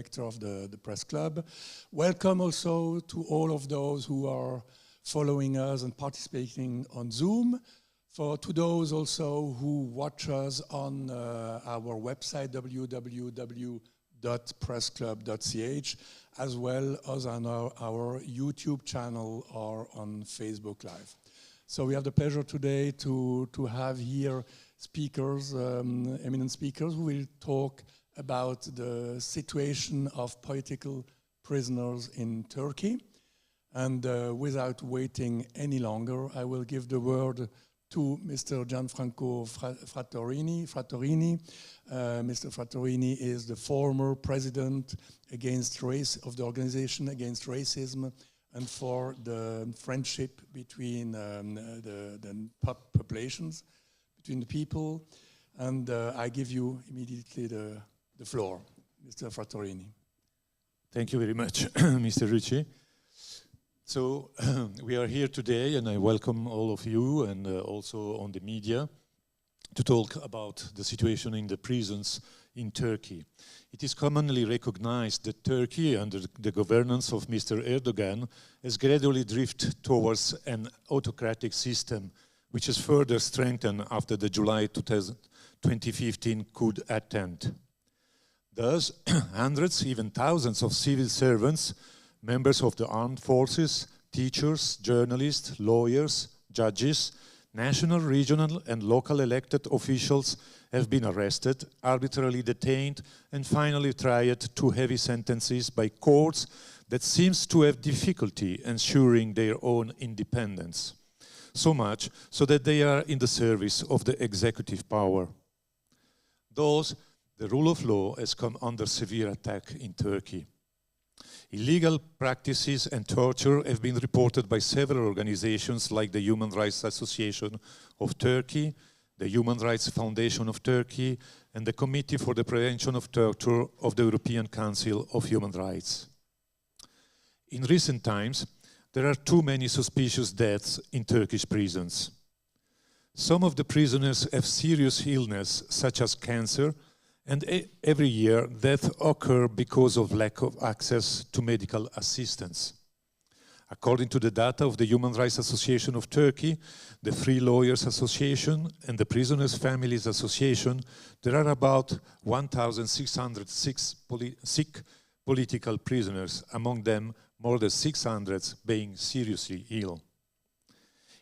director of the Press Club. Welcome also to all of those who are following us and participating on Zoom. To those also who watch us on our website, www.pressclub.ch, as well as on our YouTube channel or on Facebook Live. So we have the pleasure today to have here speakers, eminent speakers, who will talk about the situation of political prisoners in Turkey. And without waiting any longer, I will give the word to Mr. Gianfranco Frattorini. Mr. Frattorini is the former president of the Organization Against Racism and for the friendship between the populations, between the people. And I give you immediately the floor, Mr. Frattorini. Thank you very much, Mr. Rucci. So we are here today, and I welcome all of you and also on the media to talk about the situation in the prisons in Turkey. It is commonly recognized that Turkey, under the governance of Mr. Erdogan, has gradually drifted towards an autocratic system, which is further strengthened after the July 2015 coup attempt. Thus, hundreds, even thousands of civil servants, members of the armed forces, teachers, journalists, lawyers, judges, national, regional and local elected officials have been arrested, arbitrarily detained and finally tried to heavy sentences by courts that seems to have difficulty ensuring their own independence. So much so that they are in the service of the executive power. Thus, the rule of law has come under severe attack in Turkey. Illegal practices and torture have been reported by several organizations like the Human Rights Association of Turkey, the Human Rights Foundation of Turkey, and the Committee for the Prevention of Torture of the European Council of Human Rights. In recent times, there are too many suspicious deaths in Turkish prisons. Some of the prisoners have serious illness, such as cancer, and every year deaths occur because of lack of access to medical assistance. According to the data of the Human Rights Association of Turkey, the Free Lawyers Association and the Prisoners' Families Association, there are about 1,606 sick political prisoners, among them more than 600 being seriously ill.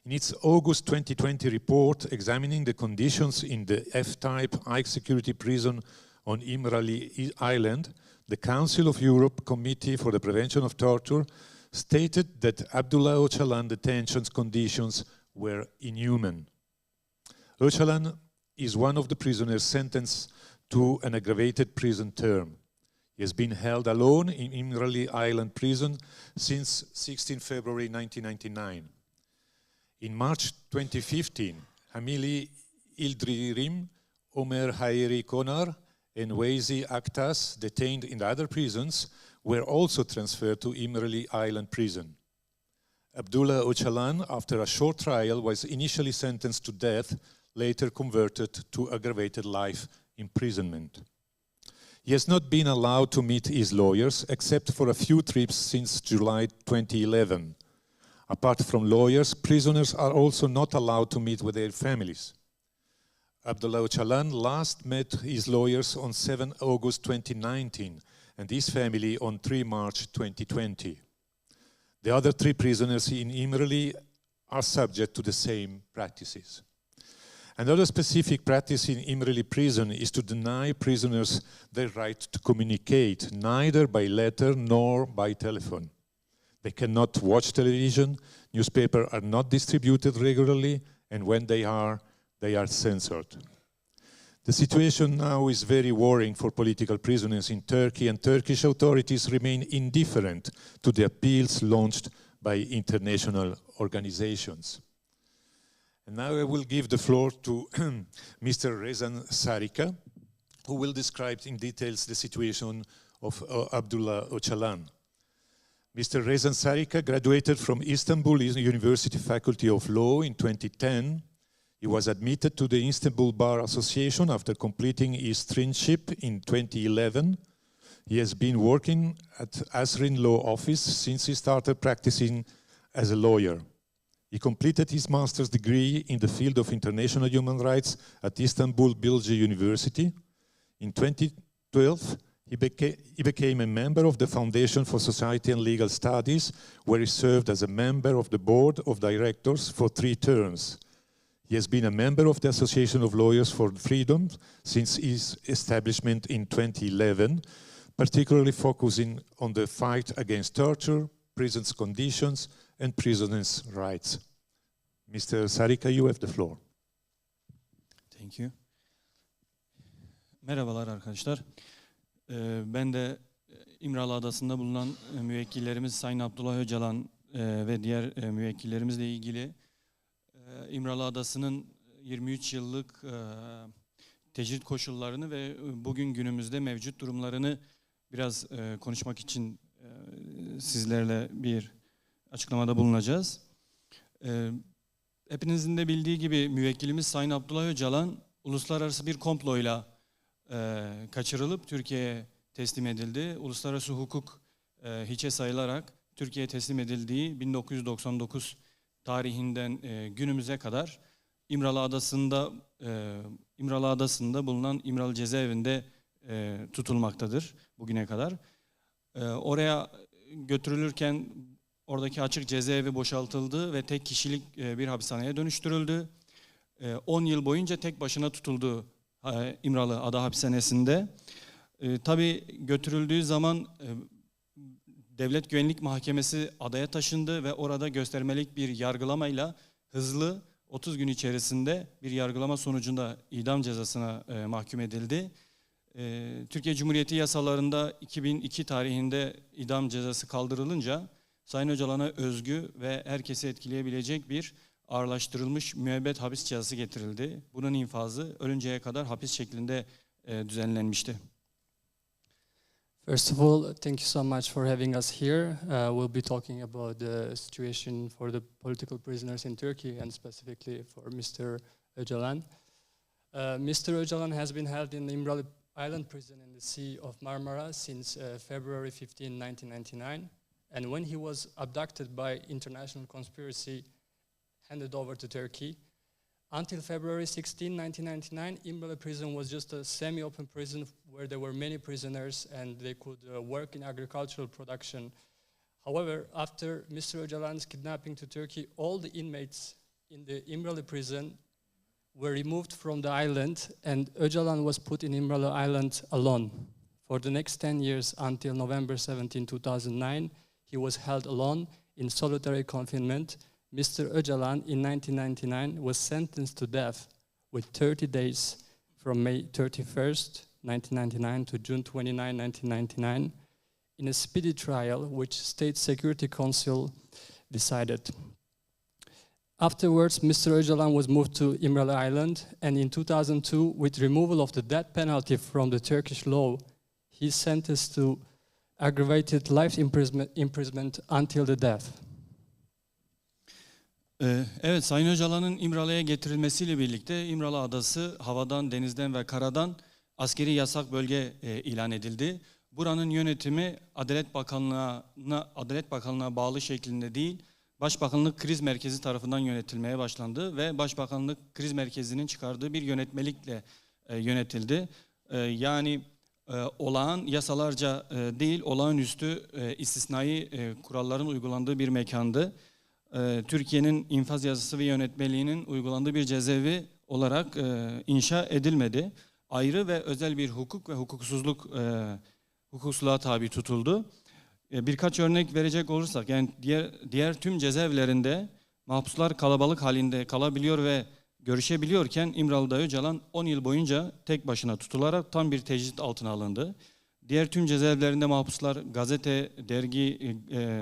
In its August 2020 report examining the conditions in the F-type high-security prison on İmralı Island, the Council of Europe Committee for the Prevention of Torture stated that Abdullah Öcalan detention conditions were inhuman. Öcalan is one of the prisoners sentenced to an aggravated prison term. He has been held alone in İmralı Island prison since 16 February 1999. In March 2015, Hamili Yildirim, Ömer Hayri Konar, and Veysi Aktas, detained in the other prisons, were also transferred to İmralı Island prison. Abdullah Öcalan, after a short trial, was initially sentenced to death, later converted to aggravated life imprisonment. He has not been allowed to meet his lawyers, except for a few trips since July 2011. Apart from lawyers, prisoners are also not allowed to meet with their families. Abdullah Öcalan last met his lawyers on 7 August 2019 and his family on 3 March 2020. The other 3 prisoners in İmralı are subject to the same practices. Another specific practice in İmralı prison is to deny prisoners their right to communicate, neither by letter nor by telephone. They cannot watch television, newspapers are not distributed regularly, and when they are censored. The situation now is very worrying for political prisoners in Turkey, and Turkish authorities remain indifferent to the appeals launched by international organizations. And now I will give the floor to Mr. Rezan Sarika, who will describe in details the situation of Abdullah Öcalan. Mr. Rezan Sarika graduated from Istanbul University Faculty of Law in 2010. He was admitted to the Istanbul Bar Association after completing his traineeship in 2011. He has been working at Asrin Law Office since he started practicing as a lawyer. He completed his master's degree in the field of international human rights at Istanbul Bilgi University. In 2012, he became a member of the Foundation for Society and Legal Studies, where he served as a member of the board of directors for 3 terms. He has been a member of the Association of Lawyers for Freedom since its establishment in 2011, particularly focusing on the fight against torture, prisons conditions, and prisoners' rights. Mr. Sarika, you have the floor. Thank you. Merhabalar arkadaşlar. Ben de İmralı Adası'nda bulunan müvekkillerimiz Sayın Abdullah Öcalan ve diğer müvekkillerimizle ilgili İmralı Adası'nın 23 yıllık tecrit koşullarını ve bugün günümüzde mevcut durumlarını biraz konuşmak için sizlerle bir açıklamada bulunacağız. Hepinizin de bildiği gibi müvekkilimiz Sayın Abdullah Öcalan uluslararası bir komployla kaçırılıp Türkiye'ye teslim edildi. Uluslararası hukuk hiçe sayılarak Türkiye'ye teslim edildiği 1999 tarihinden günümüze kadar İmralı Adası'nda bulunan İmralı cezaevinde tutulmaktadır bugüne kadar. Oraya götürülürken oradaki açık cezaevi boşaltıldı ve tek kişilik bir hapishaneye dönüştürüldü. 10 yıl boyunca tek başına tutuldu İmralı Ada Hapishanesi'nde. Tabii götürüldüğü zaman Devlet Güvenlik Mahkemesi adaya taşındı ve orada göstermelik bir yargılamayla hızlı 30 gün içerisinde bir yargılama sonucunda idam cezasına mahkum edildi. Türkiye Cumhuriyeti yasalarında 2002 tarihinde idam cezası kaldırılınca Sayın Öcalan'a özgü ve herkesi etkileyebilecek bir ağırlaştırılmış müebbet hapis cezası getirildi. Bunun infazı ölünceye kadar hapis şeklinde düzenlenmişti. First of all, thank you so much for having us here. We'll be talking about the situation for the political prisoners in Turkey and specifically for Mr. Öcalan. Mr. Öcalan has been held in the İmralı Island prison in the Sea of Marmara since February 15, 1999. And when he was abducted by international conspiracy, handed over to Turkey. Until February 16, 1999, İmralı prison was just a semi-open prison where there were many prisoners and they could work in agricultural production. However, after Mr. Öcalan's kidnapping to Turkey, all the inmates in the İmralı prison were removed from the island and Öcalan was put in İmralı Island alone. For the next 10 years until November 17, 2009, he was held alone in solitary confinement. Mr. Öcalan in 1999 was sentenced to death with 30 days from May 31st, 1999 to June 29, 1999 in a speedy trial which State Security Council decided. Afterwards, Mr. Öcalan was moved to İmralı Island and in 2002, with removal of the death penalty from the Turkish law, he sentenced to aggravated life imprisonment until the death. Evet, Sayın Öcalan'ın İmralı'ya getirilmesiyle birlikte İmralı Adası havadan, denizden ve karadan askeri yasak bölge ilan edildi. Buranın yönetimi Adalet Bakanlığı'na bağlı şeklinde değil, Başbakanlık Kriz Merkezi tarafından yönetilmeye başlandı ve Başbakanlık Kriz Merkezi'nin çıkardığı bir yönetmelikle yönetildi. Yani olağan yasalarca değil, olağanüstü istisnai kuralların uygulandığı bir mekandı. Türkiye'nin infaz yasası ve yönetmeliğinin uygulandığı bir cezaevi olarak inşa edilmedi. Ayrı ve özel bir hukuk ve hukuksuzluğa tabi tutuldu. Birkaç örnek verecek olursak, yani diğer tüm cezaevlerinde mahpuslar kalabalık halinde kalabiliyor ve görüşebiliyorken İmralı'da Öcalan 10 yıl boyunca tek başına tutularak tam bir tecrit altına alındı. Diğer tüm cezaevlerinde mahpuslar gazete, dergi,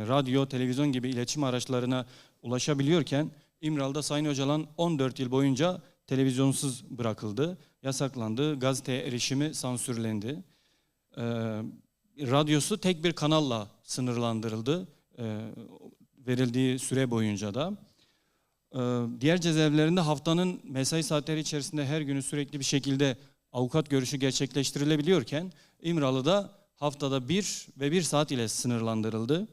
radyo, televizyon gibi iletişim araçlarına ulaşabiliyorken İmralı'da Sayın Öcalan 14 yıl boyunca televizyonsuz bırakıldı, yasaklandı, gazeteye erişimi sansürlendi. Radyosu tek bir kanalla sınırlandırıldı verildiği süre boyunca da. Diğer cezaevlerinde haftanın mesai saatleri içerisinde her günü sürekli bir şekilde avukat görüşü gerçekleştirilebiliyorken İmralı'da haftada 1 ve 1 saat ile sınırlandırıldı.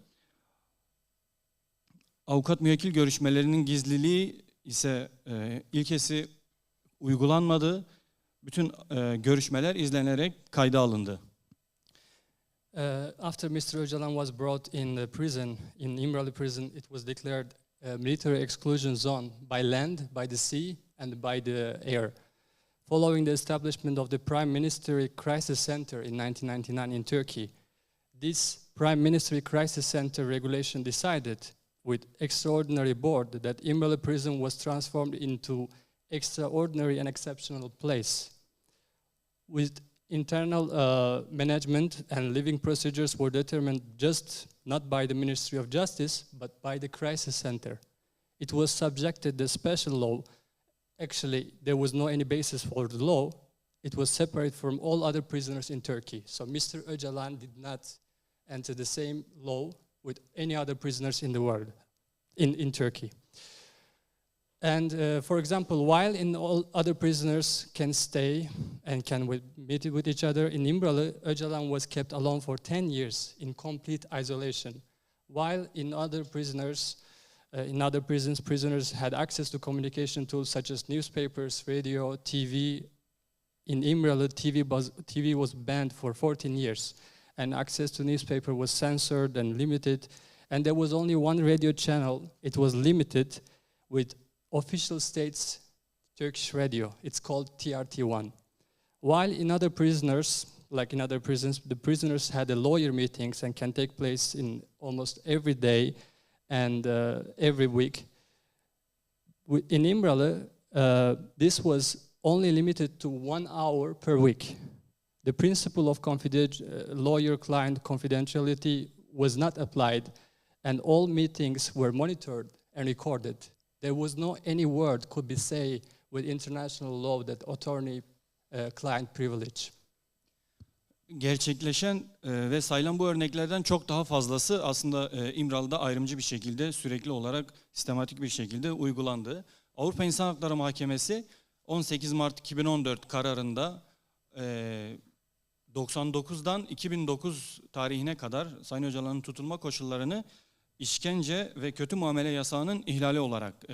Avukat müvekkil görüşmelerinin gizliliği ise ilkesi uygulanmadı. Bütün görüşmeler izlenerek kayda alındı. After Mr. Öcalan was brought in the prison, in İmralı prison, it was declared a military exclusion zone by land, by the sea, and by the air. Following the establishment of the Prime Ministry Crisis Center in 1999 in Turkey, this Prime Ministry Crisis Center regulation decided, with extraordinary board, that İmralı prison was transformed into extraordinary and exceptional place. With internal management and living procedures were determined just not by the Ministry of Justice, but by the Crisis Center. It was subjected to special law. Actually, there was no any basis for the law. It was separate from all other prisoners in Turkey. So Mr. Öcalan did not enter the same law with any other prisoners in the world, in Turkey. And for example, while in all other prisoners can stay and can meet with each other, in İmralı, Öcalan was kept alone for 10 years in complete isolation. While in other prisons, prisoners had access to communication tools such as newspapers, radio, TV. In İmralı, TV was banned for 14 years, and access to newspaper was censored and limited. And there was only one radio channel. It was limited with official state's Turkish radio. It's called TRT1. While in other prisons, the prisoners had a lawyer meetings and can take place in almost every day and every week. In İmralı, this was only limited to 1 hour per week. The principle of lawyer-client confidentiality was not applied, and all meetings were monitored and recorded. There was no any word could be said with international law that attorney-client privilege. Gerçekleşen ve sayılan bu örneklerden çok daha fazlası aslında İmralı'da ayrımcı bir şekilde, sürekli olarak, sistematik bir şekilde uygulandı. Avrupa İnsan Hakları Mahkemesi 18 Mart 2014 kararında 99'dan 2009 tarihine kadar Sayın Öcalan'ın tutulma koşullarını işkence ve kötü muamele yasağının ihlali olarak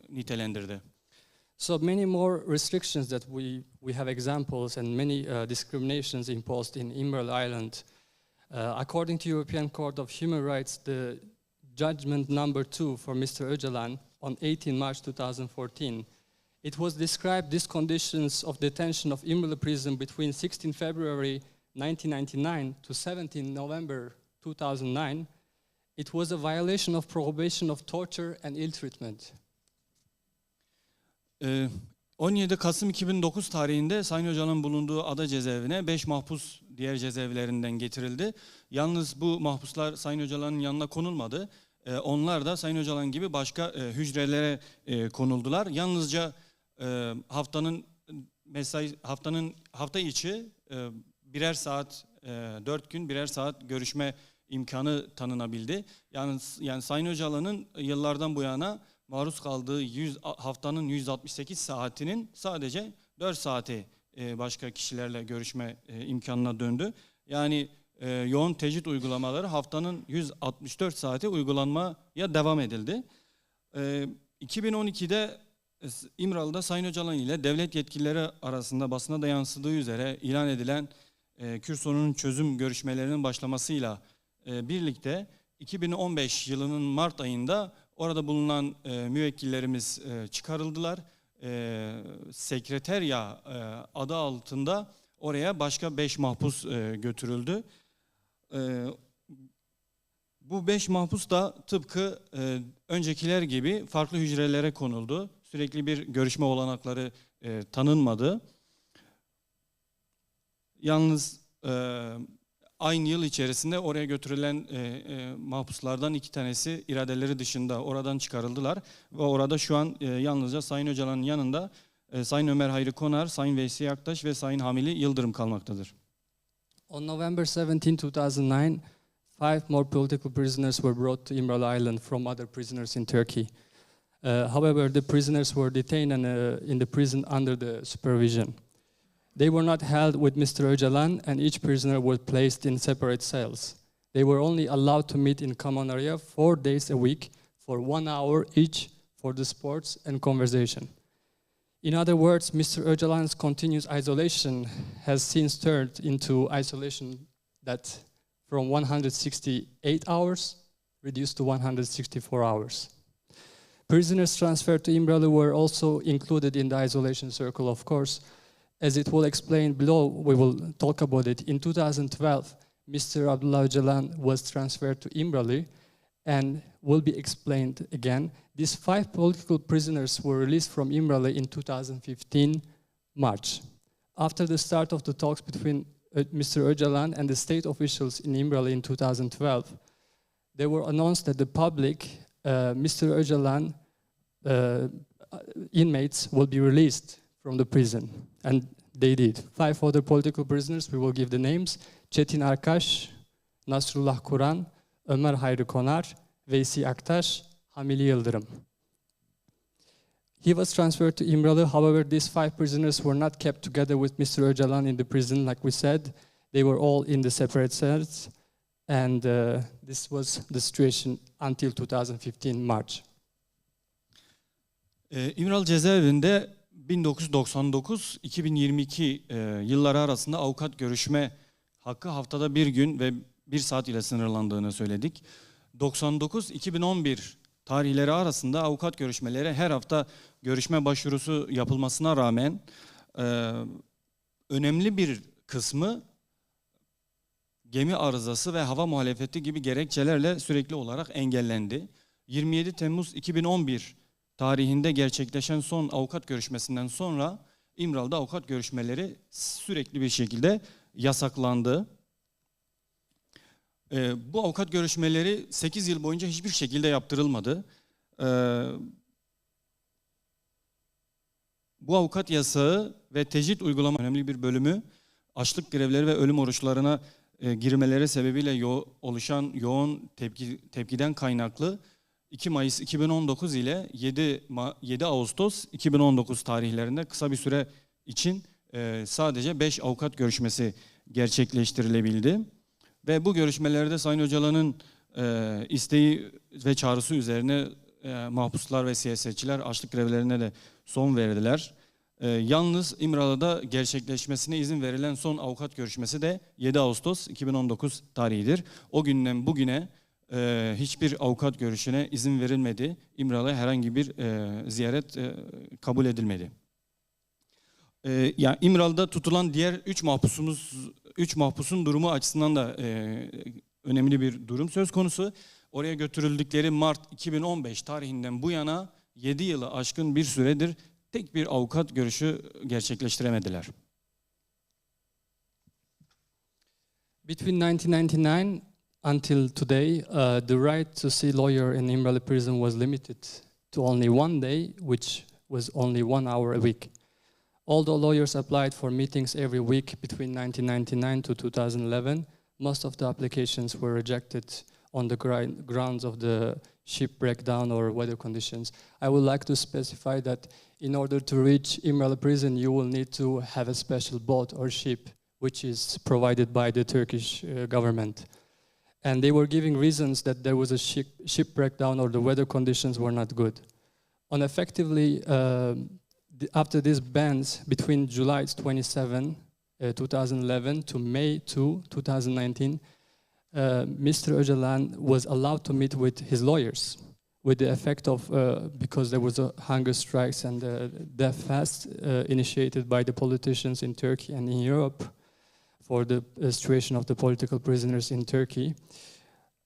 nitelendirdi. So many more restrictions that we have examples and many discriminations imposed in İmralı Island. According to European Court of Human Rights, the judgment number 2 for Mr. Öcalan on 18 March 2014, it was described these conditions of detention of İmralı prison between 16 February 1999 to 17 November 2009. It was a violation of prohibition of torture and ill treatment. 17 Kasım 2009 tarihinde Sayın Öcalan'ın bulunduğu ada cezaevine 5 mahpus diğer cezaevlerinden getirildi. Yalnız bu mahpuslar Sayın Öcalan'ın yanına konulmadı. Onlar da Sayın Öcalan gibi başka hücrelere konuldular. Yalnızca hafta içi birer saat, 4 gün birer saat görüşme imkanı tanınabildi. Yani Sayın Öcalan'ın yıllardan bu yana maruz kaldığı haftanın 168 saatinin sadece 4 saati başka kişilerle görüşme imkanına döndü. Yani yoğun tecrit uygulamaları haftanın 164 saati uygulanmaya devam edildi. 2012'de İmralı'da Sayın Öcalan ile devlet yetkilileri arasında basına da yansıdığı üzere ilan edilen Kürt sorununun çözüm görüşmelerinin başlamasıyla birlikte 2015 yılının Mart ayında orada bulunan müvekkillerimiz çıkarıldılar. Sekreterya adı altında oraya başka 5 mahpus götürüldü. Bu 5 mahpus da tıpkı öncekiler gibi farklı hücrelere konuldu. Sürekli bir görüşme olanakları tanınmadı. Yalnız aynı yıl içerisinde oraya götürülen mahpuslardan 2 tanesi iradeleri dışında oradan çıkarıldılar. Ve orada şu an yalnızca Sayın Öcalan'ın yanında Sayın Ömer Hayri Konar, Sayın Veysi Aktaş ve Sayın Hamili Yıldırım kalmaktadır. On November 17, 2009, 5 more political prisoners were brought to İmralı Island from other prisoners in Turkey. However, the prisoners were detained in the prison under the supervision. They were not held with Mr. Öcalan, and each prisoner was placed in separate cells. They were only allowed to meet in common area 4 days a week for 1 hour each for the sports and conversation. In other words, Mr. Öcalan's continuous isolation has since turned into isolation that from 168 hours reduced to 164 hours. Prisoners transferred to İmralı were also included in the isolation circle, of course. As it will explain below, we will talk about it. In 2012, Mr. Abdullah Öcalan was transferred to İmralı, and will be explained again. These 5 political prisoners were released from İmralı in 2015 March. After the start of the talks between Mr. Öcalan and the state officials in İmralı in 2012, they were announced that the public, Mr. Öcalan inmates will be released from the prison, and they did. 5 other political prisoners, we will give the names: Çetin Arkaş, Nasrullah Kur'an, Ömer Hayrı Konar, Veysi Aktaş, Hamili Yıldırım. He was transferred to İmralı. However, these 5 prisoners were not kept together with Mr. Öcalan in the prison, like we said. They were all in the separate cells, and this was the situation until 2015 March. İmralı cezaevinde 1999-2022 yılları arasında avukat görüşme hakkı haftada 1 gün ve 1 saat ile sınırlandığını söyledik. 99-2011 tarihleri arasında avukat görüşmeleri her hafta görüşme başvurusu yapılmasına rağmen önemli bir kısmı gemi arızası ve hava muhalefeti gibi gerekçelerle sürekli olarak engellendi. 27 Temmuz 2011 tarihinde gerçekleşen son avukat görüşmesinden sonra İmralı'da avukat görüşmeleri sürekli bir şekilde yasaklandı. Bu avukat görüşmeleri 8 yıl boyunca hiçbir şekilde yaptırılmadı. Bu avukat yasağı ve tecrit uygulama önemli bir bölümü açlık grevleri ve ölüm oruçlarına girmeleri sebebiyle oluşan yoğun tepkiden kaynaklı 2 Mayıs 2019 ile 7 Ağustos 2019 tarihlerinde kısa bir süre için sadece 5 avukat görüşmesi gerçekleştirilebildi. Ve bu görüşmelerde Sayın Öcalan'ın isteği ve çağrısı üzerine mahpuslar ve siyasetçiler açlık grevlerine de son verdiler. Yalnız İmralı'da gerçekleşmesine izin verilen son avukat görüşmesi de 7 Ağustos 2019 tarihidir. O günden bugüne hiçbir avukat görüşüne izin verilmedi. İmralı'ya herhangi bir ziyaret kabul edilmedi. Yani İmralı'da tutulan diğer 3 mahpusun durumu açısından da önemli bir durum söz konusu. Oraya götürüldükleri Mart 2015 tarihinden bu yana 7 yılı aşkın bir süredir tek bir avukat görüşü gerçekleştiremediler. Between 1999 until today, the right to see lawyer in İmralı prison was limited to only 1 day, which was only 1 hour a week. Although lawyers applied for meetings every week between 1999 to 2011, most of the applications were rejected on the grounds of the ship breakdown or weather conditions. I would like to specify that in order to reach İmralı prison, you will need to have a special boat or ship, which is provided by the Turkish government. And they were giving reasons that there was a ship breakdown or the weather conditions were not good. Effectively, after these bans between July 27, 2011 to May 2, 2019, Mr. Öcalan was allowed to meet with his lawyers, with the effect of, because there was a hunger strikes and death fast initiated by the politicians in Turkey and in Europe for the situation of the political prisoners in Turkey.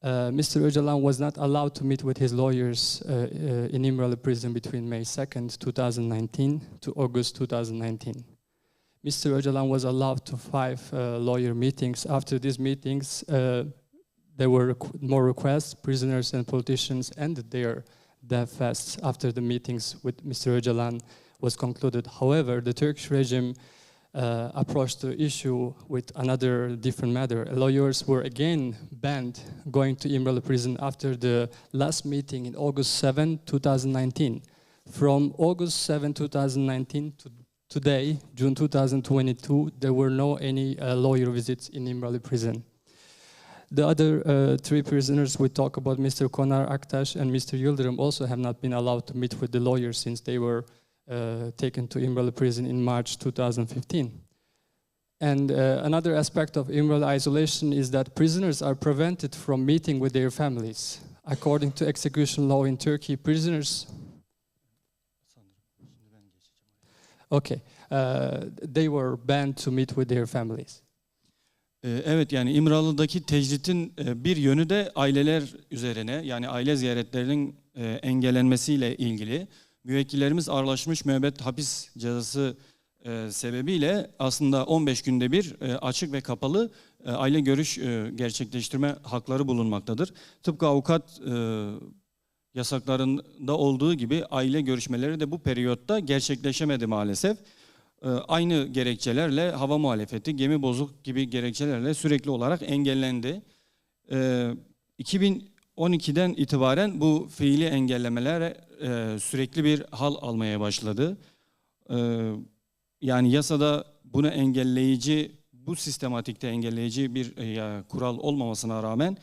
Mr. Öcalan was not allowed to meet with his lawyers in İmralı prison between May 2nd, 2019 to August 2019. Mr. Öcalan was allowed to 5 lawyer meetings. After these meetings, there were more requests. Prisoners and politicians ended their death fasts after the meetings with Mr. Öcalan was concluded. However, the Turkish regime approached the issue with another different matter. Lawyers were again banned going to İmralı prison after the last meeting in August 7, 2019. From August 7, 2019 to today, June 2022, there were no any lawyer visits in İmralı prison. The other three prisoners we talk about, Mr. Konar Aktaş and Mr. Yıldırım, also have not been allowed to meet with the lawyers since they were taken to İmralı prison in March 2015. And another aspect of İmralı isolation is that prisoners are prevented from meeting with their families. According to execution law in Turkey, prisoners... Okay, they were banned to meet with their families. Evet, yani İmralı'daki tecritin bir yönü de aileler üzerine, yani aile ziyaretlerinin engellenmesiyle ilgili. Müvekkillerimiz ağırlaşmış müebbet hapis cezası sebebiyle aslında 15 günde bir açık ve kapalı aile görüş gerçekleştirme hakları bulunmaktadır. Tıpkı avukat yasaklarında olduğu gibi aile görüşmeleri de bu periyotta gerçekleşemedi maalesef. Aynı gerekçelerle hava muhalefeti, gemi bozuk gibi gerekçelerle sürekli olarak engellendi. 2012'den itibaren bu fiili engellemeler sürekli bir hal almaya başladı. Yani yasada bunu engelleyici, bu sistematikte engelleyici bir kural olmamasına rağmen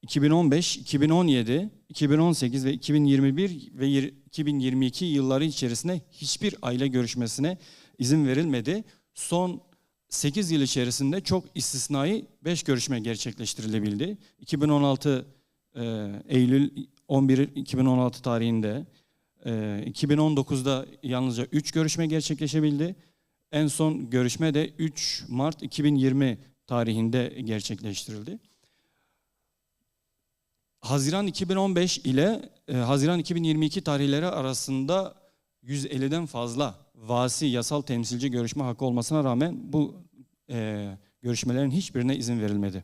2015, 2017, 2018 ve 2021 ve 2022 yılları içerisinde hiçbir aile görüşmesine izin verilmedi. Son 8 yıl içerisinde çok istisnai 5 görüşme gerçekleştirilebildi. 2016 Eylül 11 2016 tarihinde, 2019'da yalnızca 3 görüşme gerçekleşebildi. En son görüşme de 3 Mart 2020 tarihinde gerçekleştirildi. Haziran 2015 ile Haziran 2022 tarihleri arasında 150'den fazla vasi, yasal temsilci görüşme hakkı olmasına rağmen bu görüşmelerin hiçbirine izin verilmedi.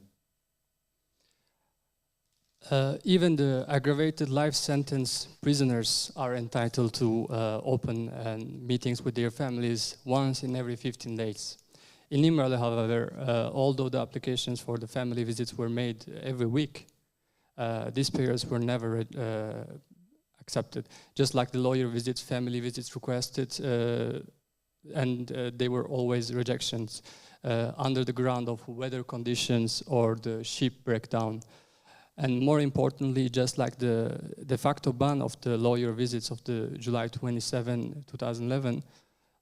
Even the aggravated life sentence prisoners are entitled to open meetings with their families once in every 15 days. In İmralı, however, although the applications for the family visits were made every week, these periods were never accepted. Just like the lawyer visits, family visits requested, and they were always rejections under the ground of weather conditions or the ship breakdown. And more importantly, just like the de facto ban of the lawyer visits of the July 27, 2011,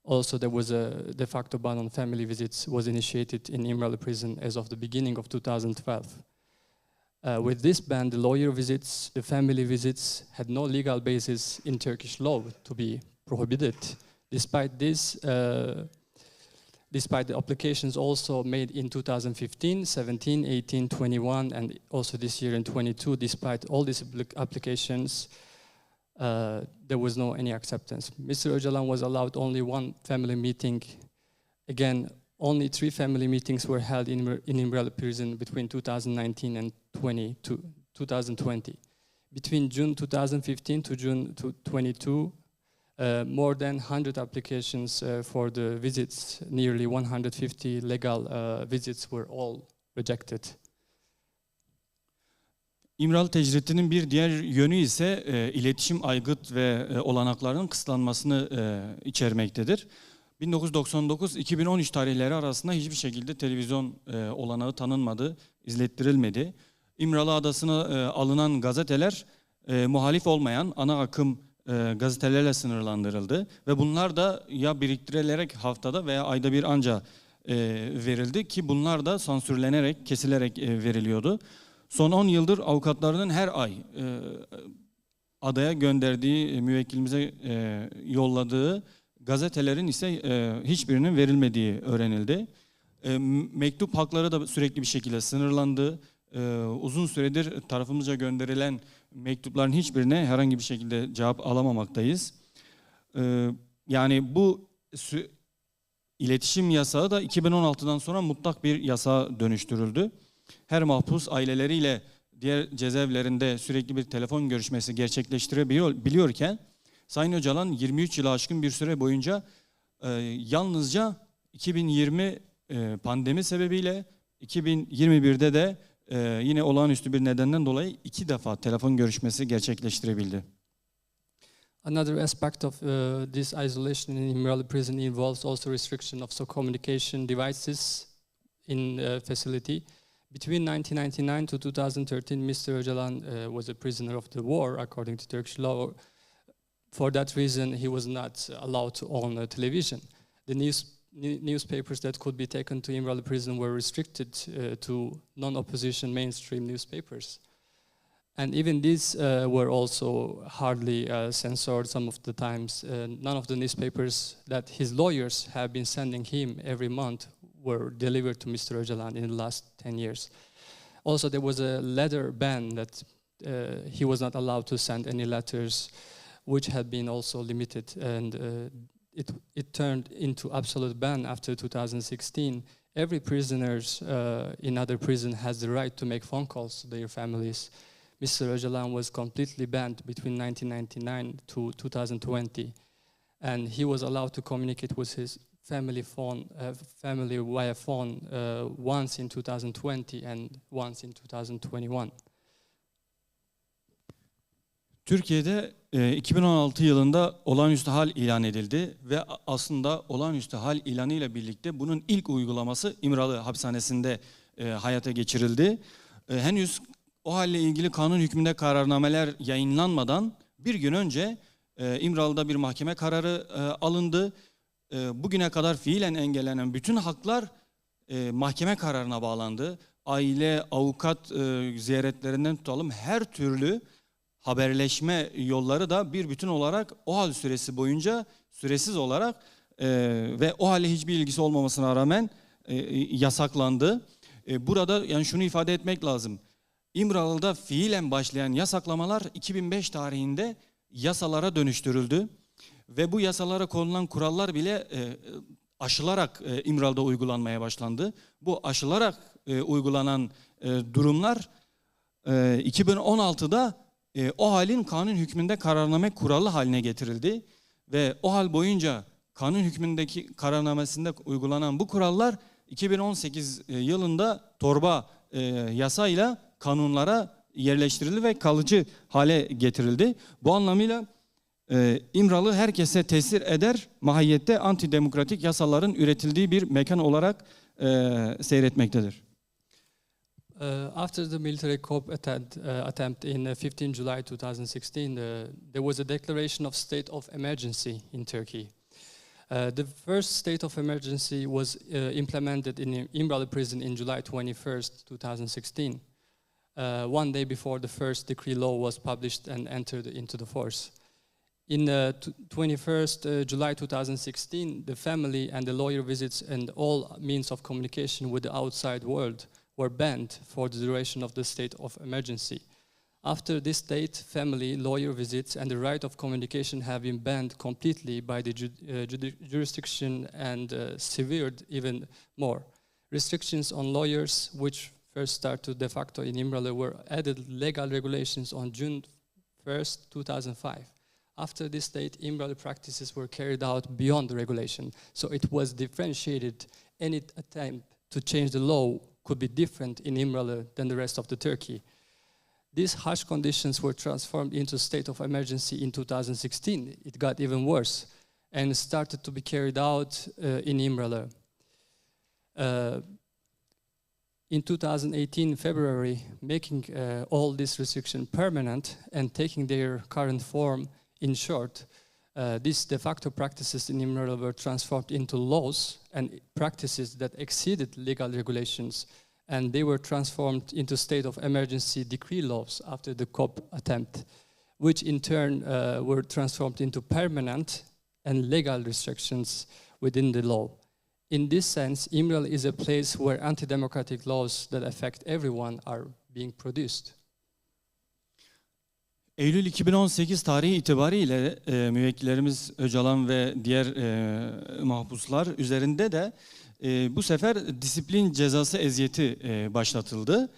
also there was a de facto ban on family visits was initiated in İmralı prison as of the beginning of 2012. With this ban, the lawyer visits, the family visits had no legal basis in Turkish law to be prohibited. Despite this, despite the applications also made in 2015, 17, 18, 21, and also this year in 22, despite all these applications, there was no any acceptance. Mr. Öcalan was allowed only one family meeting. Again, only 3 family meetings were held in İmralı prison between 2019 and 2020. Between June 2015 to June 2022, more than 100 applications for the visits, nearly 150 legal visits were all rejected. İmralı tecritinin bir diğer yönü ise iletişim aygıt ve olanaklarının kısıtlanmasını içermektedir. 1999-2013 tarihleri arasında hiçbir şekilde televizyon olanağı tanınmadı, izlettirilmedi. İmralı Adası'na alınan gazeteler muhalif olmayan ana akım gazetelerle sınırlandırıldı ve bunlar da ya biriktirilerek haftada veya ayda bir anca verildi ki bunlar da sansürlenerek, kesilerek veriliyordu. Son 10 yıldır avukatlarının her ay adaya gönderdiği, müvekkilimize yolladığı gazetelerin ise hiçbirinin verilmediği öğrenildi. Mektup hakları da sürekli bir şekilde sınırlandı. Uzun süredir tarafımızca gönderilen mektupların hiçbirine herhangi bir şekilde cevap alamamaktayız. Yani bu iletişim yasağı da 2016'dan sonra mutlak bir yasağa dönüştürüldü. Her mahpus aileleriyle diğer cezaevlerinde sürekli bir telefon görüşmesi gerçekleştirebiliyorken Sayın Öcalan 23 yılı aşkın bir süre boyunca yalnızca 2020 pandemi sebebiyle 2021'de de yine olağanüstü bir nedenden dolayı 2 defa telefon görüşmesi gerçekleştirebildi. Another aspect of this isolation in İmralı prison involves also restriction of communication devices in facility. Between 1999 to 2013, Mr. Öcalan was a prisoner of the war, according to Turkish law. For that reason, he was not allowed to own a television. The newspapers that could be taken to İmralı prison were restricted to non-opposition mainstream newspapers. And even these were also hardly censored some of the times. None of the newspapers that his lawyers have been sending him every month were delivered to Mr. Öcalan in the last 10 years. Also, there was a letter ban that he was not allowed to send any letters, which had been also limited, and it turned into absolute ban after 2016. Every prisoner in other prison has the right to make phone calls to their families. Mr. Öcalan was completely banned between 1999 to 2020, and he was allowed to communicate with his family via phone once in 2020 and once in 2021. Türkiye'de 2016 yılında olağanüstü hal ilan edildi ve aslında olağanüstü hal ilanıyla birlikte bunun ilk uygulaması İmralı hapishanesinde hayata geçirildi. Henüz o halle ilgili kanun hükmünde kararnameler yayınlanmadan bir gün önce İmralı'da bir mahkeme kararı alındı. Bugüne kadar fiilen engellenen bütün haklar mahkeme kararına bağlandı. Aile, avukat ziyaretlerinden tutalım her türlü haberleşme yolları da bir bütün olarak o hal süresi boyunca süresiz olarak ve o hale hiçbir ilgisi olmamasına rağmen yasaklandı. Burada yani şunu ifade etmek lazım. İmralı'da fiilen başlayan yasaklamalar 2005 tarihinde yasalara dönüştürüldü ve bu yasalara konulan kurallar bile aşılarak İmralı'da uygulanmaya başlandı. Bu aşılarak uygulanan durumlar 2016'da o halin kanun hükmünde kararname kuralı haline getirildi ve o hal boyunca kanun hükmündeki kararnamesinde uygulanan bu kurallar 2018 yılında torba yasayla kanunlara yerleştirildi ve kalıcı hale getirildi. Bu anlamıyla İmralı herkese tesir eder mahiyette antidemokratik yasaların üretildiği bir mekan olarak seyretmektedir. After the military coup attempt in 15 July 2016, there was a declaration of state of emergency in Turkey. The first state of emergency was implemented in İmralı prison in July 21st, 2016, one day before the first decree law was published and entered into the force. In 21st July 2016, the family and the lawyer visits and all means of communication with the outside world were banned for the duration of the state of emergency. After this date, family, lawyer visits, and the right of communication have been banned completely by the jurisdiction and severed even more. Restrictions on lawyers, which first started de facto in İmralı, were added legal regulations on June 1st, 2005. After this date, İmralı practices were carried out beyond the regulation, so it was differentiated. Any attempt to change the law could be different in İmralı than the rest of the Turkey. These harsh conditions were transformed into state of emergency in 2016. It got even worse and started to be carried out in İmralı. In 2018, February, making all this restriction permanent and taking their current form, in short, these de facto practices in İmralı were transformed into laws and practices that exceeded legal regulations, and they were transformed into state of emergency decree laws after the coup attempt, which in turn were transformed into permanent and legal restrictions within the law. In this sense, İmralı is a place where anti-democratic laws that affect everyone are being produced. Eylül 2018 tarihi itibariyle müvekkillerimiz Öcalan ve diğer mahpuslar üzerinde de bu sefer disiplin cezası eziyeti başlatıldı.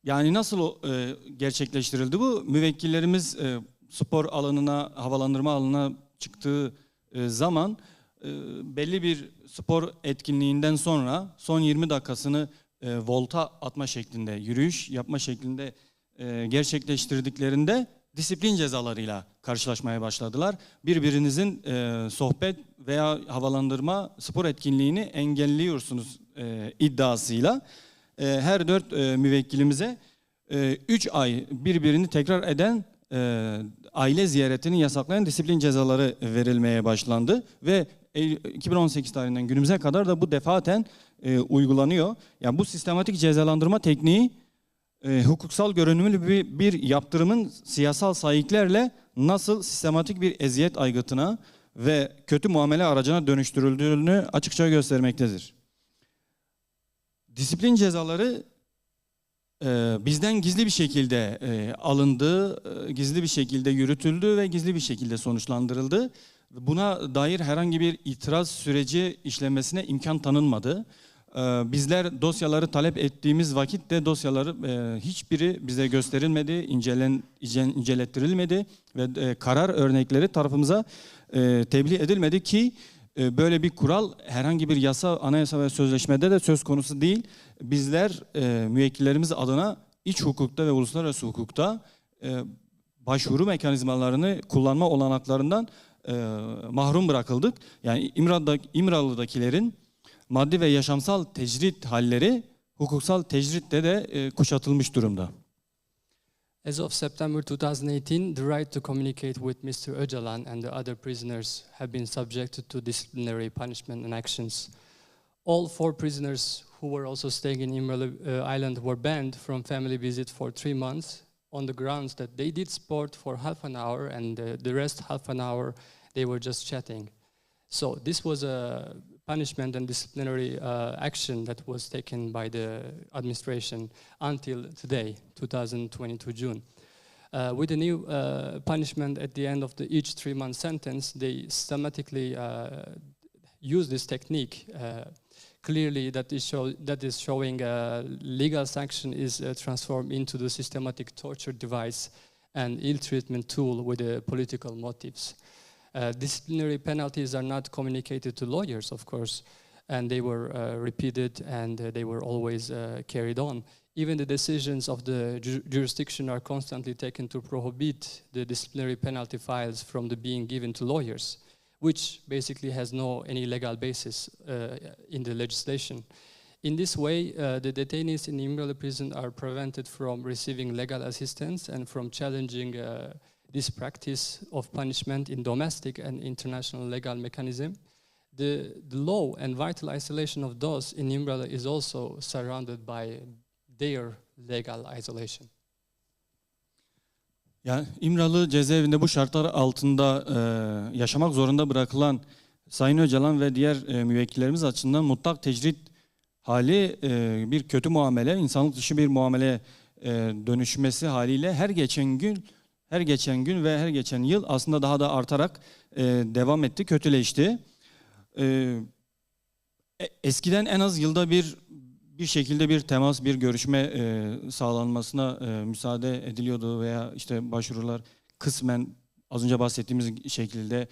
Yani nasıl gerçekleştirildi bu? Müvekkillerimiz spor alanına, havalandırma alanına çıktığı zaman belli bir spor etkinliğinden sonra son 20 dakikasını volta atma şeklinde, yürüyüş yapma şeklinde gerçekleştirdiklerinde disiplin cezalarıyla karşılaşmaya başladılar. Birbirinizin sohbet veya havalandırma spor etkinliğini engelliyorsunuz iddiasıyla her 4 müvekkilimize 3 ay birbirini tekrar eden aile ziyaretini yasaklayan disiplin cezaları verilmeye başlandı ve 2018 tarihinden günümüze kadar da bu defaten uygulanıyor. Yani bu sistematik cezalandırma tekniği hukuksal görünümlü bir yaptırımın siyasal sahiplerle nasıl sistematik bir eziyet aygıtına ve kötü muamele aracına dönüştürüldüğünü açıkça göstermektedir. Disiplin cezaları bizden gizli bir şekilde alındı, gizli bir şekilde yürütüldü ve gizli bir şekilde sonuçlandırıldı. Buna dair herhangi bir itiraz süreci işlenmesine imkan tanınmadı. Bizler dosyaları talep ettiğimiz vakitte dosyaları hiçbiri bize gösterilmedi, incelettirilmedi ve karar örnekleri tarafımıza tebliğ edilmedi ki böyle bir kural herhangi bir yasa, anayasa ve sözleşmede de söz konusu değil. Bizler müvekkillerimiz adına iç hukukta ve uluslararası hukukta başvuru mekanizmalarını kullanma olanaklarından mahrum bırakıldık. Yani İmralı'dakilerin maddi ve yaşamsal tecrit halleri hukuksal tecritle de kuşatılmış durumda. As of September 2018, the right to communicate with Mr. Öcalan and the other prisoners have been subjected to disciplinary punishment and actions. All 4 prisoners who were also staying in İmralı Island were banned from family visit for 3 months on the grounds that they did sport for half an hour and the rest half an hour they were just chatting. So this was a punishment and disciplinary action that was taken by the administration until today, 2022 June. With the new punishment at the end of each 3-month sentence, they systematically use this technique. Clearly, that is showing legal sanction is transformed into the systematic torture device and ill-treatment tool with political motives. Disciplinary penalties are not communicated to lawyers, of course, and they were repeated and they were always carried on. Even the decisions of the jurisdiction are constantly taken to prohibit the disciplinary penalty files from being given to lawyers, which basically has any legal basis in the legislation. In this way, the detainees in İmralı prison are prevented from receiving legal assistance and from challenging this practice of punishment in domestic and international legal mechanism. The law and vital isolation of those in İmralı is also surrounded by their legal isolation. Yani İmralı cezaevinde bu şartlar altında yaşamak zorunda bırakılan Sayın Öcalan ve diğer müvekkillerimiz açısından mutlak tecrit hali bir kötü muamele, insanlık dışı bir muameleye dönüşmesi haliyle her geçen gün ve her geçen yıl aslında daha da artarak devam etti, kötüleşti. Eskiden en az yılda bir şekilde bir temas, bir görüşme sağlanmasına müsaade ediliyordu veya işte başvurular kısmen az önce bahsettiğimiz şekilde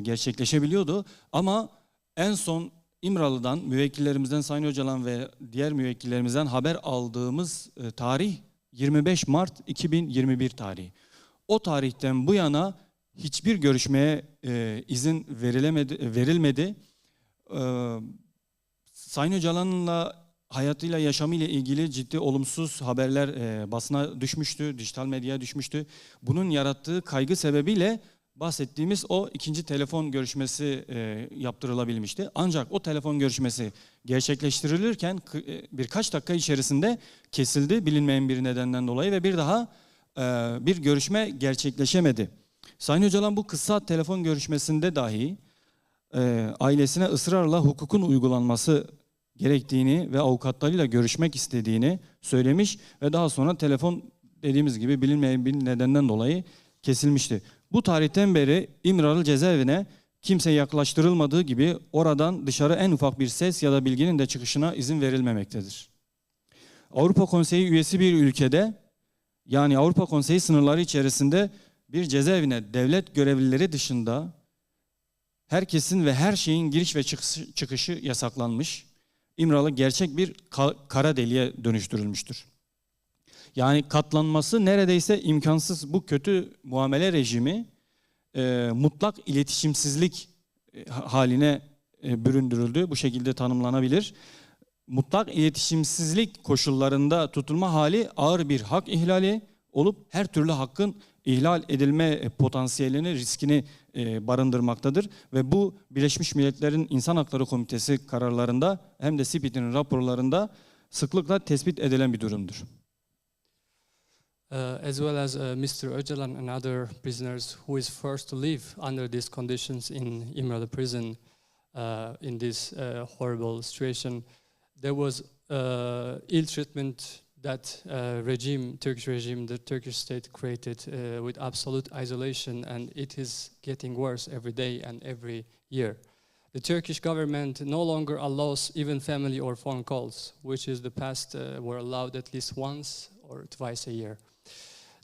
gerçekleşebiliyordu. Ama en son İmralı'dan, müvekkillerimizden Sayın Öcalan ve diğer müvekkillerimizden haber aldığımız tarih 25 Mart 2021 tarihi. O tarihten bu yana hiçbir görüşmeye izin verilmedi. Sayın Öcalan'la hayatıyla, yaşamıyla ilgili ciddi olumsuz haberler basına düşmüştü, dijital medyaya düşmüştü. Bunun yarattığı kaygı sebebiyle bahsettiğimiz o ikinci telefon görüşmesi yaptırılabilmişti. Ancak o telefon görüşmesi gerçekleştirilirken birkaç dakika içerisinde kesildi bilinmeyen bir nedenden dolayı ve bir daha bir görüşme gerçekleşemedi. Sayın Öcalan bu kısa telefon görüşmesinde dahi ailesine ısrarla hukukun uygulanması gerektiğini ve avukatlarıyla görüşmek istediğini söylemiş ve daha sonra telefon dediğimiz gibi bilinmeyen bir nedenden dolayı kesilmişti. Bu tarihten beri İmralı cezaevine kimse yaklaştırılmadığı gibi oradan dışarı en ufak bir ses ya da bilginin de çıkışına izin verilmemektedir. Avrupa Konseyi üyesi bir ülkede, yani Avrupa Konseyi sınırları içerisinde bir cezaevine devlet görevlileri dışında herkesin ve her şeyin giriş ve çıkışı yasaklanmış. İmralı gerçek bir kara deliğe dönüştürülmüştür. Yani katlanması neredeyse imkansız bu kötü muamele rejimi mutlak iletişimsizlik haline büründürüldü. Bu şekilde tanımlanabilir. Mutlak iletişimsizlik koşullarında tutulma hali ağır bir hak ihlali olup her türlü hakkın ihlal edilme potansiyelini, riskini barındırmaktadır. Ve bu Birleşmiş Milletler'in İnsan Hakları Komitesi kararlarında hem de CPT'nin raporlarında sıklıkla tespit edilen bir durumdur. As well as Mr. Öcalan and other prisoners who is forced to live under these conditions in İmralı prison in this horrible situation, there was ill treatment that Turkish regime, the Turkish state created with absolute isolation, and it is getting worse every day and every year. The Turkish government no longer allows even family or phone calls, which in the past were allowed at least once or twice a year.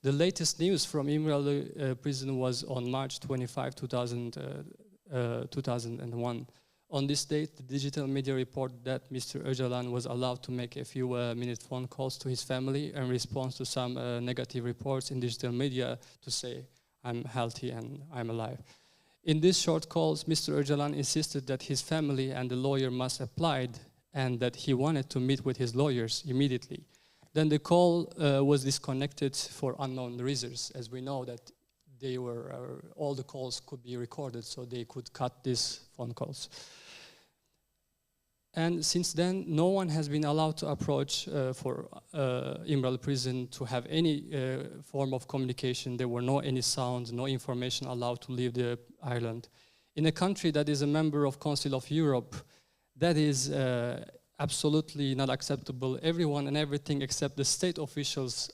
The latest news from İmralı prison was on March 25, 2001. On this date, the digital media reported that Mr. Öcalan was allowed to make a few minute phone calls to his family in response to some negative reports in digital media to say, I'm healthy and I'm alive. In these short calls, Mr. Öcalan insisted that his family and the lawyer must apply and that he wanted to meet with his lawyers immediately. Then the call was disconnected for unknown reasons, as we know that they were all the calls could be recorded, so they could cut these phone calls. And since then, no one has been allowed to approach for İmralı prison to have any form of communication. There were no any sounds, no information allowed to leave the island. In a country that is a member of Council of Europe, that is absolutely not acceptable. Everyone and everything except the state officials,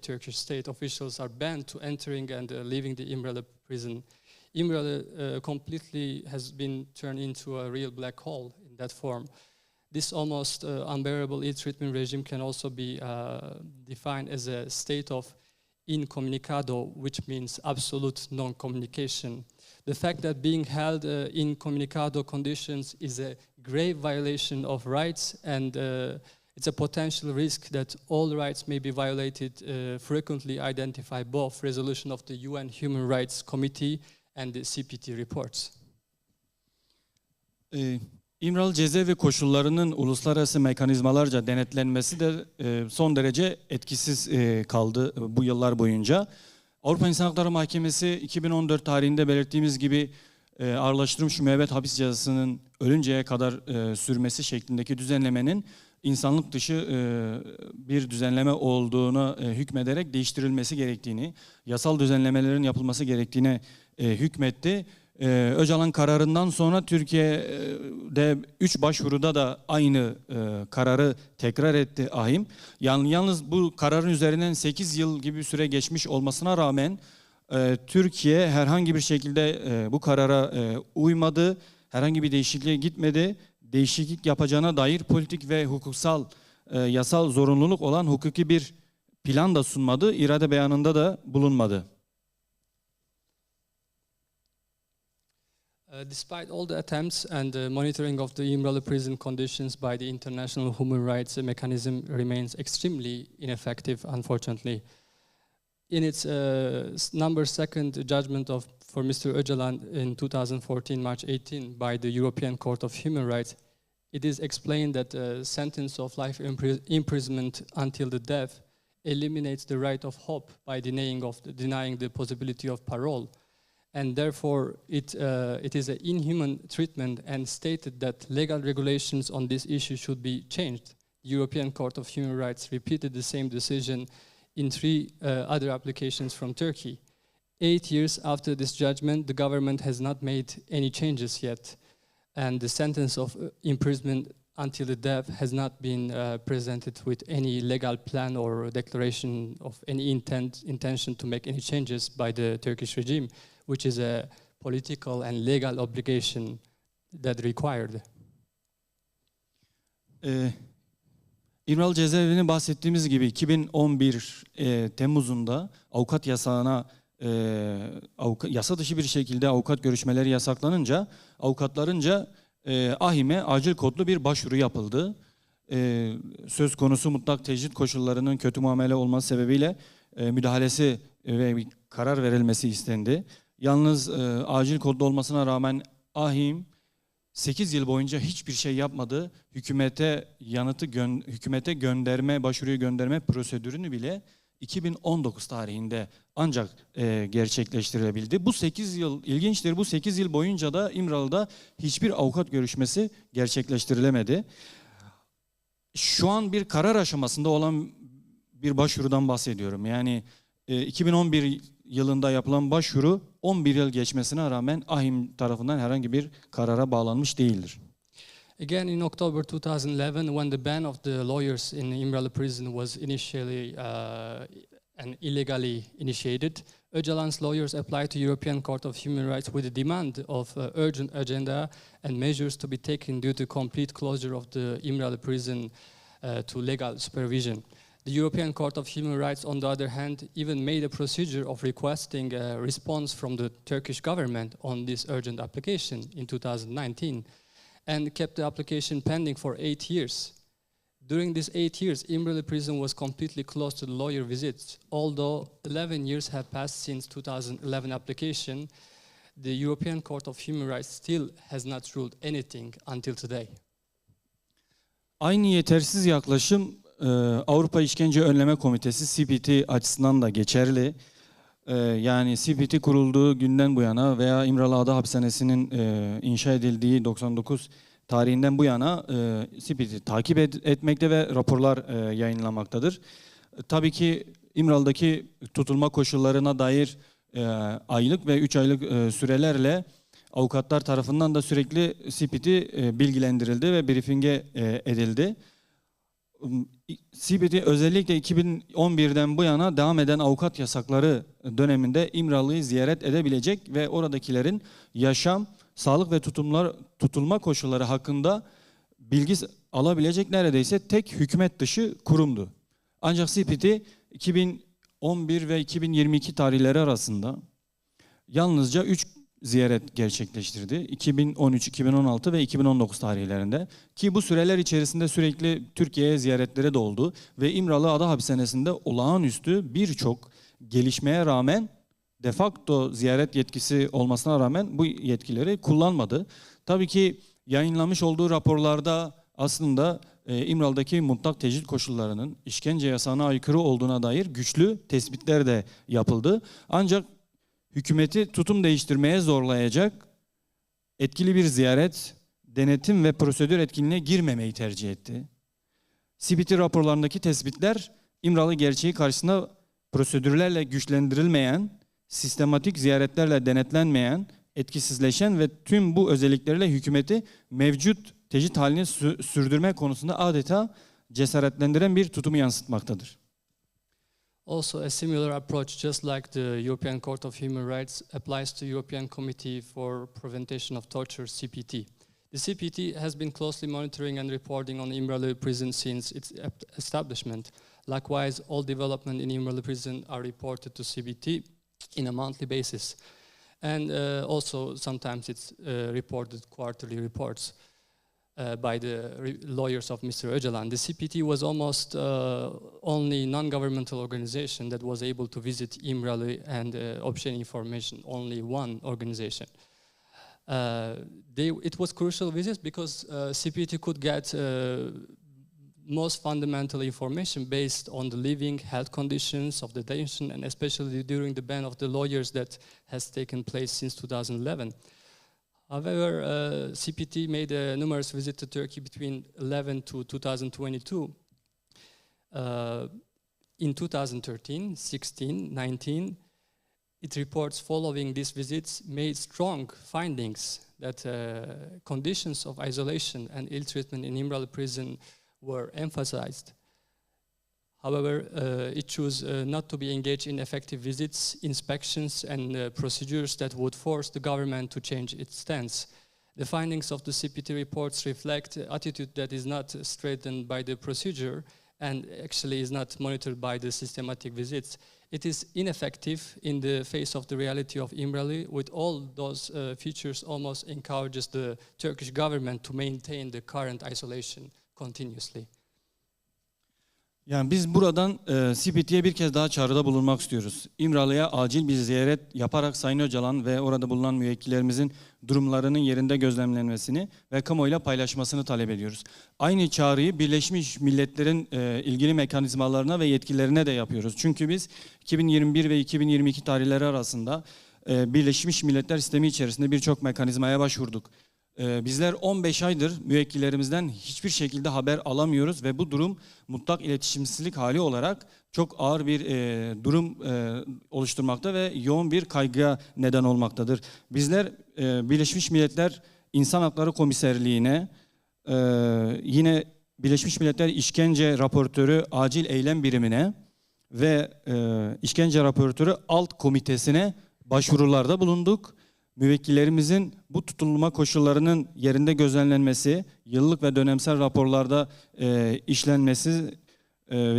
Turkish state officials are banned to entering and leaving the İmralı prison. İmralı completely has been turned into a real black hole in that form. This almost unbearable ill-treatment regime can also be defined as a state of incommunicado, which means absolute non-communication. The fact that being held incommunicado conditions is a grave violation of rights, and it's a potential risk that all rights may be violated, frequently identified both resolution of the UN Human Rights Committee and the CPT reports. İmralı cezaevi koşullarının uluslararası mekanizmalarca denetlenmesi de son derece etkisiz kaldı bu yıllar boyunca. Avrupa İnsan Hakları Mahkemesi 2014 tarihinde belirttiğimiz gibi ağırlaştırılmış müebbet hapis cezasının ölünceye kadar sürmesi şeklindeki düzenlemenin insanlık dışı bir düzenleme olduğuna hükmederek değiştirilmesi gerektiğini, yasal düzenlemelerin yapılması gerektiğine hükmetti. Öcalan kararından sonra Türkiye'de 3 başvuruda da aynı kararı tekrar etti ahim. Yalnız bu kararın üzerinden 8 yıl gibi bir süre geçmiş olmasına rağmen Türkiye herhangi bir şekilde bu karara uymadı, herhangi bir değişikliğe gitmedi. Değişiklik yapacağına dair politik ve hukuksal, yasal zorunluluk olan hukuki bir plan da sunmadı, irade beyanında da bulunmadı. Despite all the attempts and the monitoring of the İmralı prison conditions by the international human rights mechanism remains extremely ineffective, unfortunately. In its number second judgment for Mr. Öcalan in 2014, March 18, by the European Court of Human Rights, it is explained that a sentence of life imprisonment until the death eliminates the right of hope by denying the possibility of parole. And therefore, it is an inhuman treatment, and stated that legal regulations on this issue should be changed. The European Court of Human Rights repeated the same decision in 3 other applications from Turkey. 8 years after this judgment, the government has not made any changes yet, and the sentence of imprisonment until the death has not been presented with any legal plan or declaration of any intention to make any changes by the Turkish regime, which is a political and legal obligation that required. İmralı cezaevini bahsettiğimiz gibi 2011 Temmuz'unda avukat yasağına yasa dışı bir şekilde avukat görüşmeleri yasaklanınca avukatlarınca ahime acil kodlu bir başvuru yapıldı. söz konusu mutlak tecrit koşullarının kötü muamele olması sebebiyle müdahalesi ve bir karar verilmesi istendi. Yalnız acil kodda olmasına rağmen AHİM 8 yıl boyunca hiçbir şey yapmadı. Hükümete başvuruyu gönderme prosedürünü bile 2019 tarihinde ancak gerçekleştirilebildi. Bu 8 yıl ilginçtir. Bu 8 yıl boyunca da İmralı'da hiçbir avukat görüşmesi gerçekleştirilemedi. Şu an bir karar aşamasında olan bir başvurudan bahsediyorum. Yani 2011 yılında yapılan başvuru 11 yıl geçmesine rağmen AHİM tarafından herhangi bir karara bağlanmış değildir. Again, in October 2011, when the ban of the lawyers in İmralı prison was initially and illegally initiated, Öcalan's lawyers applied to European Court of Human Rights with a demand of urgent agenda and measures to be taken due to complete closure of the İmralı prison to legal supervision. The European Court of Human Rights, on the other hand, even made a procedure of requesting a response from the Turkish government on this urgent application in 2019 and kept the application pending for 8 years. During these 8 years, İmralı prison was completely closed to the lawyer visits. Although 11 years have passed since 2011 application, the European Court of Human Rights still has not ruled anything until today. Aynı yetersiz yaklaşım Avrupa İşkence Önleme Komitesi CPT açısından da geçerli. Yani CPT kurulduğu günden bu yana veya İmralı Ada Hapishanesi'nin inşa edildiği 99 tarihinden bu yana CPT takip etmekte ve raporlar yayınlamaktadır. Tabii ki İmralı'daki tutulma koşullarına dair aylık ve 3 aylık sürelerle avukatlar tarafından da sürekli CPT bilgilendirildi ve briefinge edildi. CPT özellikle 2011'den bu yana devam eden avukat yasakları döneminde İmralı'yı ziyaret edebilecek ve oradakilerin yaşam, sağlık ve tutulma koşulları hakkında bilgi alabilecek neredeyse tek hükümet dışı kurumdu. Ancak CPT 2011 ve 2022 tarihleri arasında yalnızca 3 ziyaret gerçekleştirdi. 2013, 2016 ve 2019 tarihlerinde. Ki bu süreler içerisinde sürekli Türkiye'ye ziyaretleri de oldu. Ve İmralı Ada Hapishanesi'nde olağanüstü birçok gelişmeye rağmen de facto ziyaret yetkisi olmasına rağmen bu yetkileri kullanmadı. Tabii ki yayınlamış olduğu raporlarda aslında İmralı'daki mutlak tecrit koşullarının işkence yasağına aykırı olduğuna dair güçlü tespitler de yapıldı. Ancak hükümeti tutum değiştirmeye zorlayacak etkili bir ziyaret, denetim ve prosedür etkinliğine girmemeyi tercih etti. CPT raporlarındaki tespitler İmralı gerçeği karşısında prosedürlerle güçlendirilmeyen, sistematik ziyaretlerle denetlenmeyen, etkisizleşen ve tüm bu özelliklerle hükümeti mevcut tecrit halini sürdürme konusunda adeta cesaretlendiren bir tutumu yansıtmaktadır. Also, a similar approach, just like the European Court of Human Rights, applies to European Committee for Prevention of Torture, CPT. The CPT has been closely monitoring and reporting on İmralı prison since its establishment. Likewise, all development in İmralı prison are reported to CPT in a monthly basis. And also, sometimes it's reported quarterly reports by the lawyers of Mr. Öcalan. The CPT was almost only non-governmental organization that was able to visit İmralı and obtain information, only one organization. It was crucial visits because CPT could get most fundamental information based on the living health conditions of detention, and especially during the ban of the lawyers that has taken place since 2011. However, CPT made numerous visits to Turkey between 11 to 2022. In 2013, 16, 19, it reports following these visits made strong findings that conditions of isolation and ill treatment in İmralı prison were emphasized. However, it chose not to be engaged in effective visits, inspections, and procedures that would force the government to change its stance. The findings of the CPT reports reflect an attitude that is not straightened by the procedure and actually is not monitored by the systematic visits. It is ineffective in the face of the reality of İmralı. With all those features, almost encourages the Turkish government to maintain the current isolation continuously. Yani biz buradan CPT'ye bir kez daha çağrıda bulunmak istiyoruz. İmralı'ya acil bir ziyaret yaparak Sayın Öcalan ve orada bulunan müvekkillerimizin durumlarının yerinde gözlemlenmesini ve kamuoyuyla paylaşmasını talep ediyoruz. Aynı çağrıyı Birleşmiş Milletler'in ilgili mekanizmalarına ve yetkilerine de yapıyoruz. Çünkü biz 2021 ve 2022 tarihleri arasında Birleşmiş Milletler sistemi içerisinde birçok mekanizmaya başvurduk. Bizler 15 aydır müvekkillerimizden hiçbir şekilde haber alamıyoruz ve bu durum mutlak iletişimsizlik hali olarak çok ağır bir durum oluşturmakta ve yoğun bir kaygıya neden olmaktadır. Bizler Birleşmiş Milletler İnsan Hakları Komiserliğine, yine Birleşmiş Milletler İşkence Raportörü Acil Eylem Birimine ve İşkence Raportörü Alt Komitesi'ne başvurularda bulunduk. Müvekkillerimizin bu tutulma koşullarının yerinde gözlemlenmesi, yıllık ve dönemsel raporlarda işlenmesi,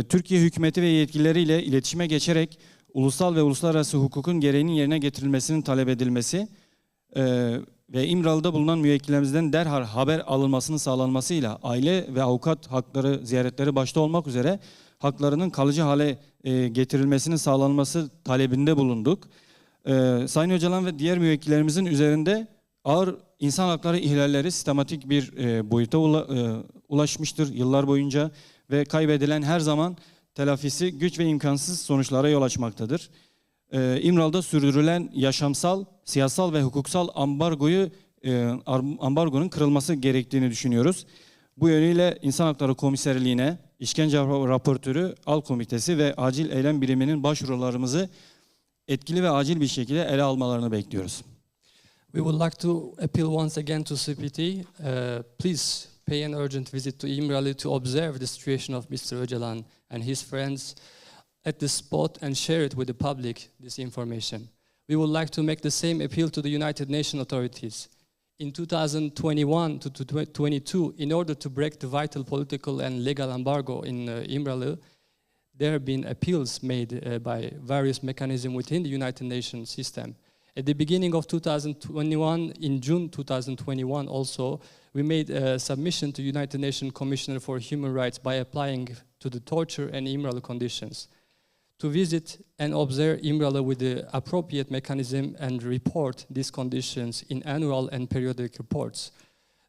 Türkiye hükümeti ve yetkilileriyle iletişime geçerek ulusal ve uluslararası hukukun gereğinin yerine getirilmesinin talep edilmesi ve İmralı'da bulunan müvekkillerimizden derhal haber alınmasının sağlanmasıyla aile ve avukat hakları ziyaretleri başta olmak üzere haklarının kalıcı hale getirilmesinin sağlanması talebinde bulunduk. Sayın Öcalan ve diğer müvekkillerimizin üzerinde ağır insan hakları ihlalleri sistematik bir boyuta ulaşmıştır yıllar boyunca ve kaybedilen her zaman telafisi güç ve imkansız sonuçlara yol açmaktadır. İmralı'da sürdürülen yaşamsal, siyasal ve hukuksal ambargonun kırılması gerektiğini düşünüyoruz. Bu yönüyle İnsan Hakları Komiserliğine, İşkence Raportörü Alt Komitesi ve Acil Eylem Biriminin başvurularımızı etkili ve acil bir şekilde ele almalarını bekliyoruz. We would like to appeal once again to CPT. Please pay an urgent visit to İmralı to observe the situation of Mr. Öcalan and his friends at the spot and share it with the public, this information. We would like to make the same appeal to the United Nations authorities. In 2021 to 2022, in order to break the vital political and legal embargo in İmralı, there have been appeals made by various mechanisms within the United Nations system. At the beginning of 2021, in June 2021 also, we made a submission to United Nations Commissioner for Human Rights by applying to the torture and İmralı conditions. To visit and observe İmralı with the appropriate mechanism and report these conditions in annual and periodic reports.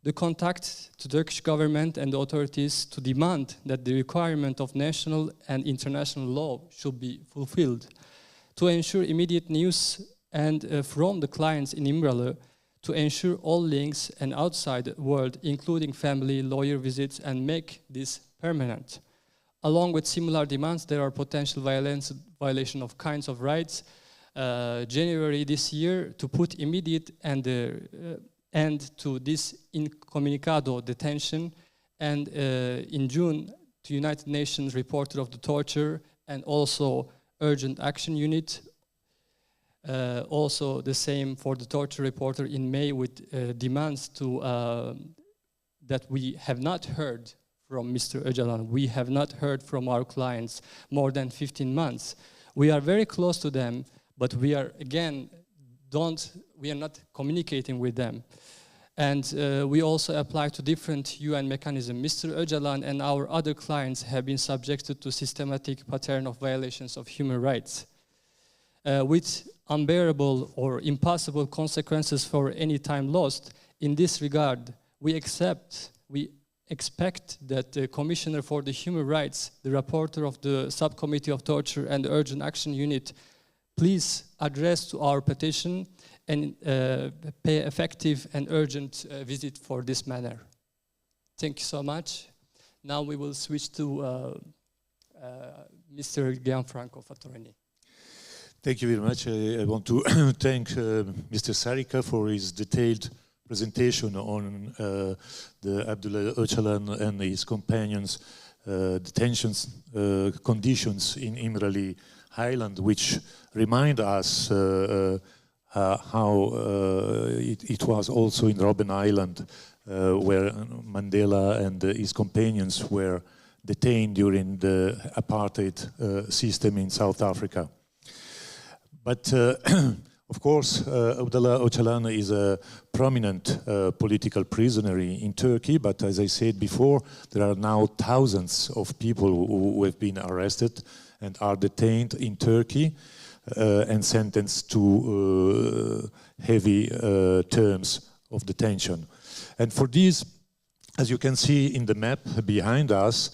The contact to Turkish government and the authorities to demand that the requirement of national and international law should be fulfilled. To ensure immediate news and from the clients in İmralı, to ensure all links and outside world, including family, lawyer visits, and make this permanent. Along with similar demands, there are potential violation of kinds of rights. January this year, to put immediate and end to this incommunicado detention, and in June, to United Nations reporter of the torture and also urgent action unit. Also the same for the torture reporter in May with demands to that we have not heard from Mr. Öcalan. We have not heard from our clients more than 15 months. We are very close to them, but we are again we are not communicating with them. And we also apply to different UN mechanisms. Mr. Öcalan and our other clients have been subjected to systematic pattern of violations of human rights, with unbearable or impossible consequences for any time lost. In this regard, we expect that the Commissioner for the Human Rights, the rapporteur of the Subcommittee of Torture and the Urgent Action Unit, please address to our petition and pay effective and urgent visit for this matter. Thank you so much. Now we will switch to Mr. Gianfranco Fattorini. Thank you very much. I want to thank Mr. Sarika for his detailed presentation on the Abdullah Öcalan and his companions' detentions conditions in İmralı Highland, which remind us how it was also in Robben Island, where Mandela and his companions were detained during the apartheid system in South Africa. But Of course, Abdullah Öcalan is a prominent political prisoner in Turkey, but as I said before, there are now thousands of people who have been arrested and are detained in Turkey and sentenced to heavy terms of detention. And for these, as you can see in the map behind us,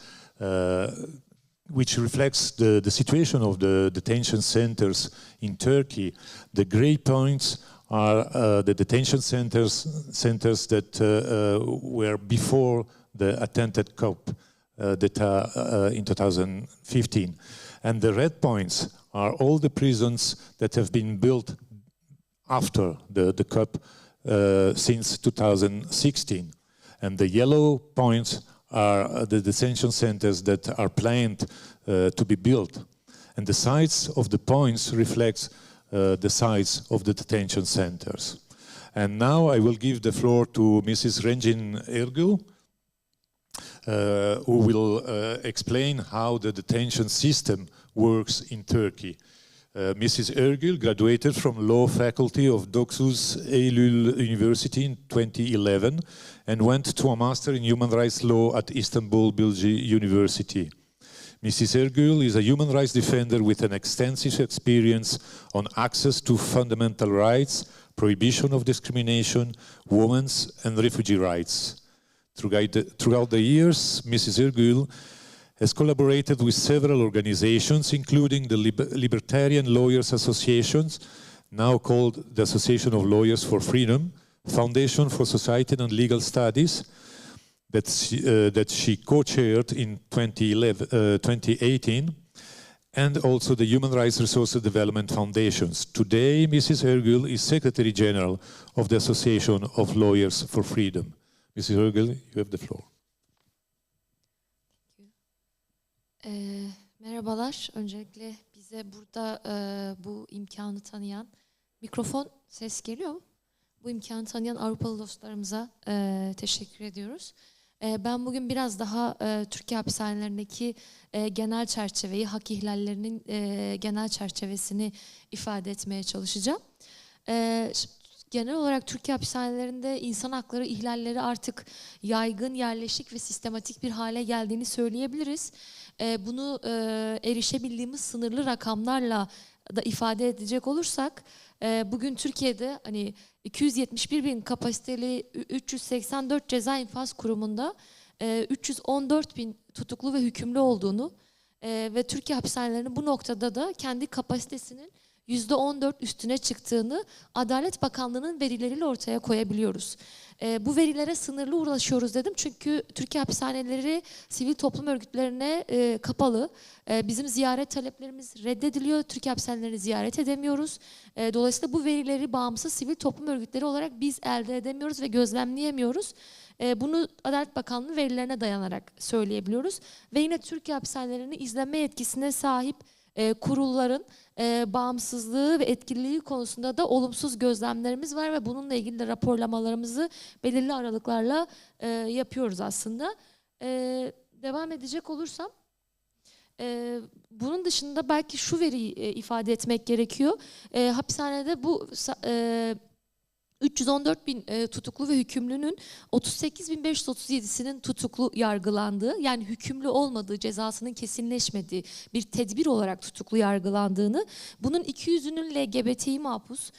which reflects the situation of the detention centers in Turkey, the gray points are the detention centers that were before the attempted coup d'etat in 2015. And the red points are all the prisons that have been built after the coup since 2016. And the yellow points are the detention centers that are planned to be built. And the size of the points reflects the size of the detention centers. And now I will give the floor to Mrs. Rengin Ergül, who will explain how the detention system works in Turkey. Mrs. Ergül graduated from law faculty of 9 Eylül University in 2011 and went to a master in human rights law at Istanbul Bilgi University. Mrs. Ergül is a human rights defender with an extensive experience on access to fundamental rights, prohibition of discrimination, women's and refugee rights. Throughout the years, Mrs. Ergül has collaborated with several organizations, including the Libertarian Lawyers Associations, now called the Association of Lawyers for Freedom, Foundation for Society and Legal Studies, that she co-chaired in 2018, and also the Human Rights Resources Development Foundations. Today, Mrs. Ergül is Secretary General of the Association of Lawyers for Freedom. Mrs. Ergül, you have the floor. Merhabalar. Öncelikle bize burada bu imkanı tanıyan, mikrofon ses geliyor mu? Bu imkanı tanıyan Avrupalı dostlarımıza teşekkür ediyoruz. Ben bugün biraz daha Türkiye hapishanelerindeki genel çerçeveyi, hak ihlallerinin genel çerçevesini ifade etmeye çalışacağım. Genel olarak Türkiye hapishanelerinde insan hakları ihlalleri artık yaygın, yerleşik ve sistematik bir hale geldiğini söyleyebiliriz. Bunu erişebildiğimiz sınırlı rakamlarla da ifade edecek olursak, bugün Türkiye'de hani 271 bin kapasiteli 384 ceza infaz kurumunda 314 bin tutuklu ve hükümlü olduğunu ve Türkiye hapishanelerinin bu noktada da kendi kapasitesinin %14 üstüne çıktığını Adalet Bakanlığı'nın verileriyle ortaya koyabiliyoruz. Bu verilere sınırlı ulaşıyoruz dedim çünkü Türkiye hapishaneleri sivil toplum örgütlerine kapalı. Bizim ziyaret taleplerimiz reddediliyor. Türkiye hapishanelerini ziyaret edemiyoruz. Dolayısıyla bu verileri bağımsız sivil toplum örgütleri olarak biz elde edemiyoruz ve gözlemleyemiyoruz. Bunu Adalet Bakanlığı verilerine dayanarak söyleyebiliyoruz. Ve yine Türkiye hapishanelerini izleme yetkisine sahip kurulların bağımsızlığı ve etkililiği konusunda da olumsuz gözlemlerimiz var ve bununla ilgili de raporlamalarımızı belirli aralıklarla yapıyoruz aslında. Devam edecek olursam, bunun dışında belki şu veriyi ifade etmek gerekiyor. Hapishanede bu 314 bin tutuklu ve hükümlünün 38.537'sinin tutuklu yargılandığı, yani hükümlü olmadığı, cezasının kesinleşmediği bir tedbir olarak tutuklu yargılandığını, bunun 200'ünün LGBTİ mahpus,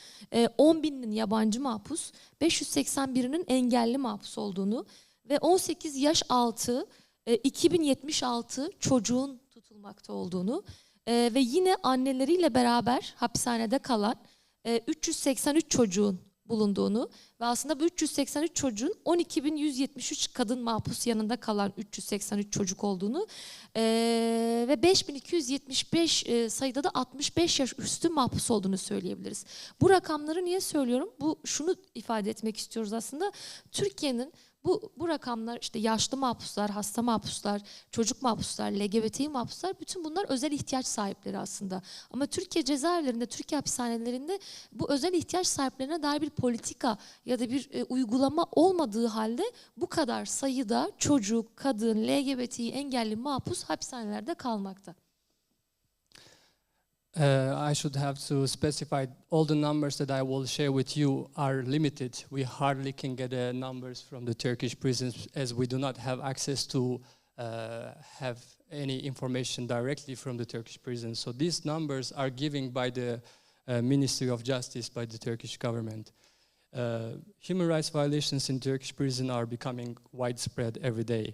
10 bininin yabancı mahpus, 581'inin engelli mahpus olduğunu ve 18 yaş altı 2076 çocuğun tutulmakta olduğunu ve yine anneleriyle beraber hapishanede kalan 383 çocuğun bulunduğunu ve aslında bu 383 çocuğun 12.173 kadın mahpus yanında kalan 383 çocuk olduğunu ve 5.275 sayıda da 65 yaş üstü mahpus olduğunu söyleyebiliriz. Bu rakamları niye söylüyorum? Şunu ifade etmek istiyoruz aslında. Türkiye'nin bu rakamlar, işte yaşlı mahpuslar, hasta mahpuslar, çocuk mahpuslar, LGBTİ mahpuslar, bütün bunlar özel ihtiyaç sahipleri aslında. Ama Türkiye cezaevlerinde, Türkiye hapishanelerinde bu özel ihtiyaç sahiplerine dair bir politika ya da bir uygulama olmadığı halde bu kadar sayıda çocuk, kadın, LGBTİ engelli mahpus hapishanelerde kalmakta. I should have to specify all the numbers that I will share with you are limited. We hardly can get numbers from the Turkish prisons as we do not have access to have any information directly from the Turkish prisons. So these numbers are given by the Ministry of Justice, by the Turkish government. Human rights violations in Turkish prison are becoming widespread every day,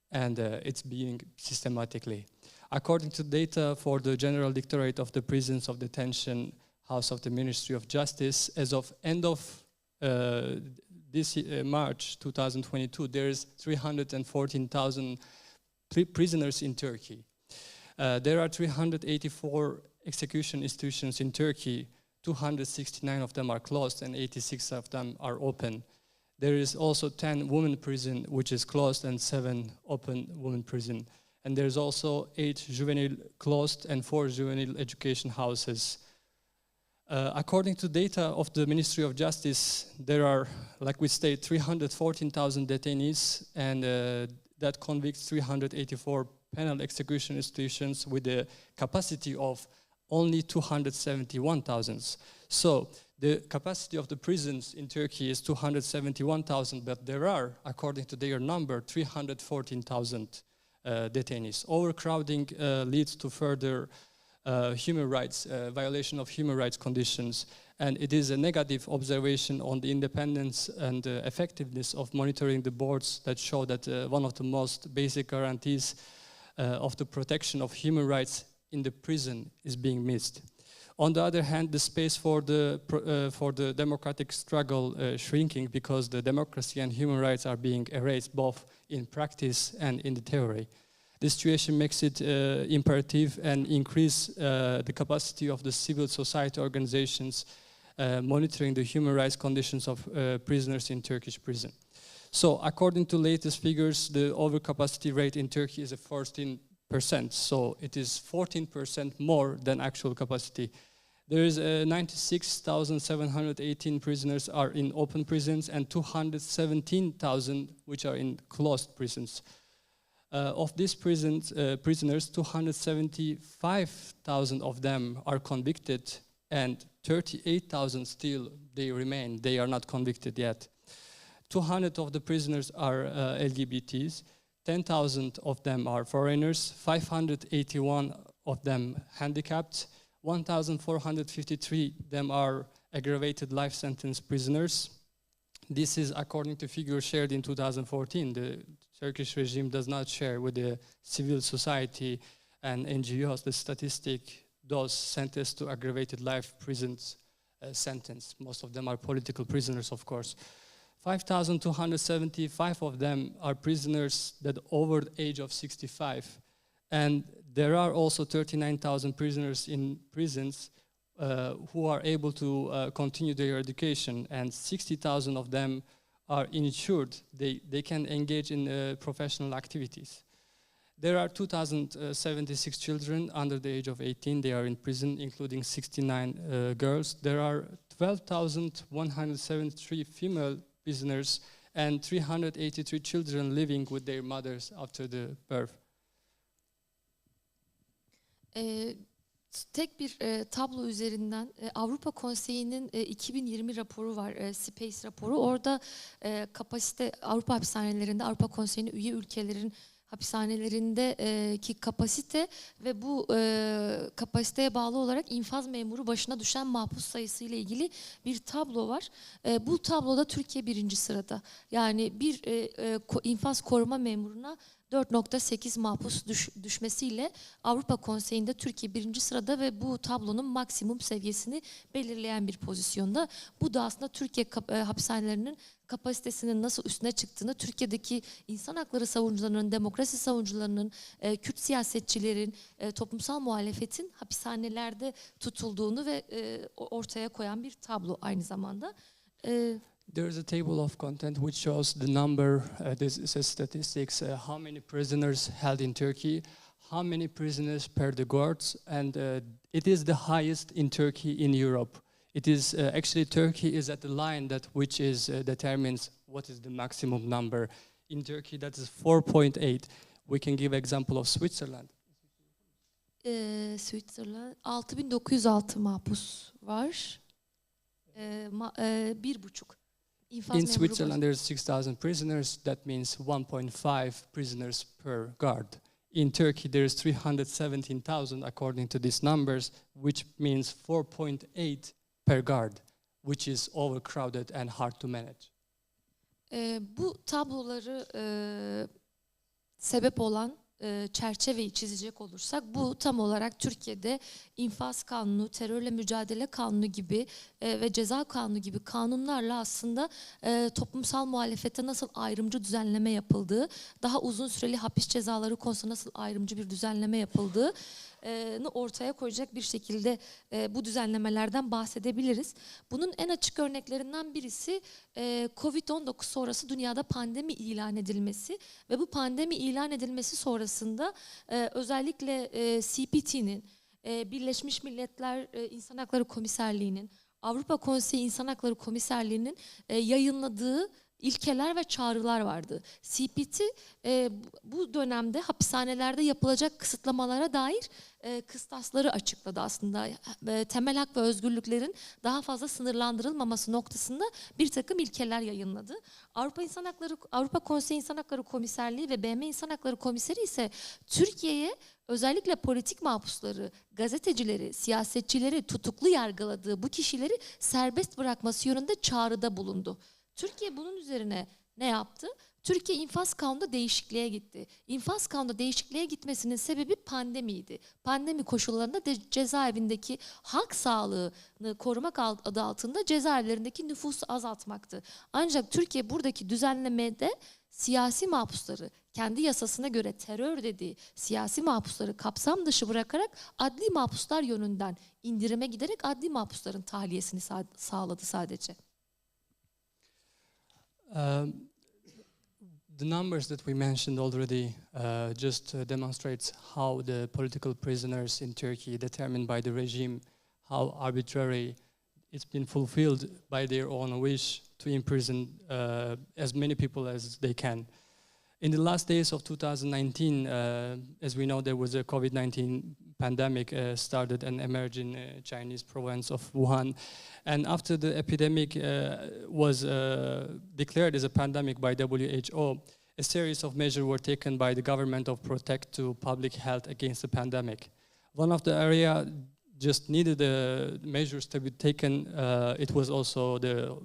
and it's being systematically. According to data for the General Directorate of the Prisons of Detention, House of the Ministry of Justice, as of end of this March 2022, there is 314,000 prisoners in Turkey. There are 384 execution institutions in Turkey. 269 of them are closed and 86 of them are open. There is also 10 women prison which is closed and 7 open women prison. And there's also 8 juvenile closed and 4 juvenile education houses. According to data of the Ministry of Justice, there are, like we state, 314,000 detainees, and that convicts 384 penal execution institutions with a capacity of only 271,000. So the capacity of the prisons in Turkey is 271,000, but there are, according to their number, 314,000 detainees. Overcrowding leads to further human rights, violation of human rights conditions, and it is a negative observation on the independence and effectiveness of monitoring the boards that show that one of the most basic guarantees of the protection of human rights in the prison is being missed. On the other hand, the space for the democratic struggle shrinking because the democracy and human rights are being erased both in practice and in the theory. This situation makes it imperative and increase the capacity of the civil society organizations monitoring the human rights conditions of prisoners in Turkish prison. So according to latest figures, the overcapacity rate in Turkey is 14%, so it is 14% more than actual capacity. There is 96,718 prisoners are in open prisons and 217,000 which are in closed prisons. Of these prisoners, 275,000 of them are convicted and 38,000 still they remain. They are not convicted yet. 200 of the prisoners are LGBTs. 10,000 of them are foreigners. 581 of them handicapped. 1,453 them are aggravated life sentence prisoners. This is according to figures shared in 2014. The Turkish regime does not share with the civil society and NGOs the statistic those sentenced to aggravated life prisons sentence. Most of them are political prisoners, of course. 5,275 of them are prisoners that over the age of 65. And there are also 39,000 prisoners in prisons who are able to continue their education, and 60,000 of them are insured. They can engage in professional activities. There are 2,076 children under the age of 18. They are in prison, including 69 girls. There are 12,173 female prisoners and 383 children living with their mothers after the birth. Tek bir tablo üzerinden Avrupa Konseyi'nin 2020 raporu var, Space raporu. Orada kapasite Avrupa hapishanelerinde, Avrupa Konseyi'nin üye ülkelerin hapishanelerindeki kapasite ve bu kapasiteye bağlı olarak infaz memuru başına düşen mahpus sayısı ile ilgili bir tablo var. Bu tabloda Türkiye 1. sırada. Yani bir infaz koruma memuruna 4.8 mahpus düşmesiyle Avrupa Konseyi'nde Türkiye 1. sırada ve bu tablonun maksimum seviyesini belirleyen bir pozisyonda. Bu da aslında Türkiye hapishanelerinin kapasitesinin nasıl üstüne çıktığını, Türkiye'deki insan hakları savunucularının, demokrasi savunucularının, Kürt siyasetçilerin, toplumsal muhalefetin hapishanelerde tutulduğunu ve ortaya koyan bir tablo aynı zamanda. There is a table of content which shows the number, this is statistics, how many prisoners held in Turkey, how many prisoners per the guards, and it is the highest in Turkey in Europe. It is actually Turkey is at the line that which is determines what is the maximum number. In Turkey that is 4.8. We can give example of Switzerland. Switzerland 6906 mahpus var. 1,5 infaz In memuru Switzerland, var. there's 6,000 prisoners. That means 1.5 prisoners per guard. In Turkey, there's 317,000 according to these numbers, which means 4.8 per guard, which is overcrowded and hard to manage. Bu tabloları sebep olan çerçeveyi çizecek olursak bu tam olarak Türkiye'de infaz kanunu, terörle mücadele kanunu gibi ve ceza kanunu gibi kanunlarla aslında toplumsal muhalefete nasıl ayrımcı düzenleme yapıldığı, daha uzun süreli hapis cezaları konusunda nasıl ayrımcı bir düzenleme yapıldığı ortaya koyacak bir şekilde bu düzenlemelerden bahsedebiliriz. Bunun en açık örneklerinden birisi Covid-19 sonrası dünyada pandemi ilan edilmesi ve bu pandemi ilan edilmesi sonrasında özellikle CPT'nin, Birleşmiş Milletler İnsan Hakları Komiserliği'nin, Avrupa Konseyi İnsan Hakları Komiserliği'nin yayınladığı ilkeler ve çağrılar vardı. CPT bu dönemde hapishanelerde yapılacak kısıtlamalara dair kıstasları açıkladı aslında. Temel hak ve özgürlüklerin daha fazla sınırlandırılmaması noktasında bir takım ilkeler yayınladı. Avrupa Konseyi İnsan Hakları Komiserliği ve BM İnsan Hakları Komiseri ise Türkiye'ye özellikle politik mahpusları, gazetecileri, siyasetçileri tutuklu yargıladığı bu kişileri serbest bırakması yönünde çağrıda bulundu. Türkiye bunun üzerine ne yaptı? Türkiye infaz kanununda değişikliğe gitti. İnfaz kanununda değişikliğe gitmesinin sebebi pandemiydi. Pandemi koşullarında cezaevindeki halk sağlığını korumak adı altında cezaevlerindeki nüfusu azaltmaktı. Ancak Türkiye buradaki düzenlemede siyasi mahpusları, kendi yasasına göre terör dediği siyasi mahpusları kapsam dışı bırakarak adli mahpuslar yönünden indirime giderek adli mahpusların tahliyesini sağladı sadece. The numbers that we mentioned already just demonstrates how the political prisoners in Turkey, determined by the regime, how arbitrary it's been fulfilled by their own wish to imprison as many people as they can. In the last days of 2019, as we know, there was a COVID-19 pandemic started and emerged in Chinese province of Wuhan. And after the epidemic was declared as a pandemic by WHO, a series of measures were taken by the government of protect to public health against the pandemic. One of the area just needed the measures to be taken. It was also the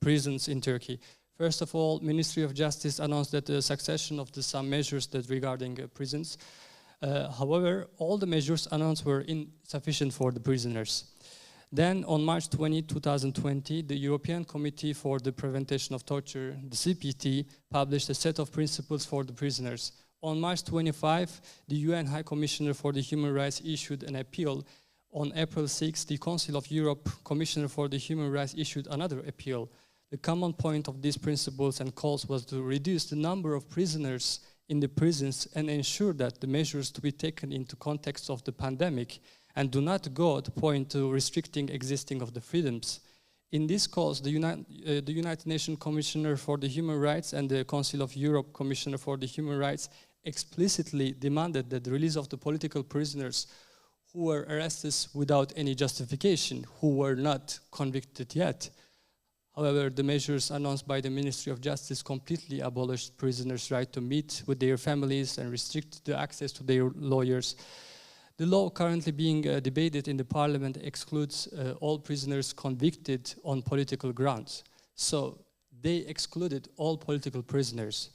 prisons in Turkey. First of all, Ministry of Justice announced that the succession of some measures that regarding prisons. However, all the measures announced were insufficient for the prisoners. Then, on March 20, 2020, the European Committee for the Prevention of Torture, the CPT, published a set of principles for the prisoners. On March 25, the UN High Commissioner for the Human Rights issued an appeal. On April 6, the Council of Europe Commissioner for the Human Rights issued another appeal. The common point of these principles and calls was to reduce the number of prisoners in the prisons and ensure that the measures to be taken into context of the pandemic and do not go to point to restricting existing of the freedoms. In this cause, the United Nations Commissioner for the Human Rights and the Council of Europe Commissioner for the Human Rights explicitly demanded that the release of the political prisoners who were arrested without any justification, who were not convicted yet. However, the measures announced by the Ministry of Justice completely abolished prisoners' right to meet with their families and restricted the access to their lawyers. The law currently being debated in the parliament excludes all prisoners convicted on political grounds. So they excluded all political prisoners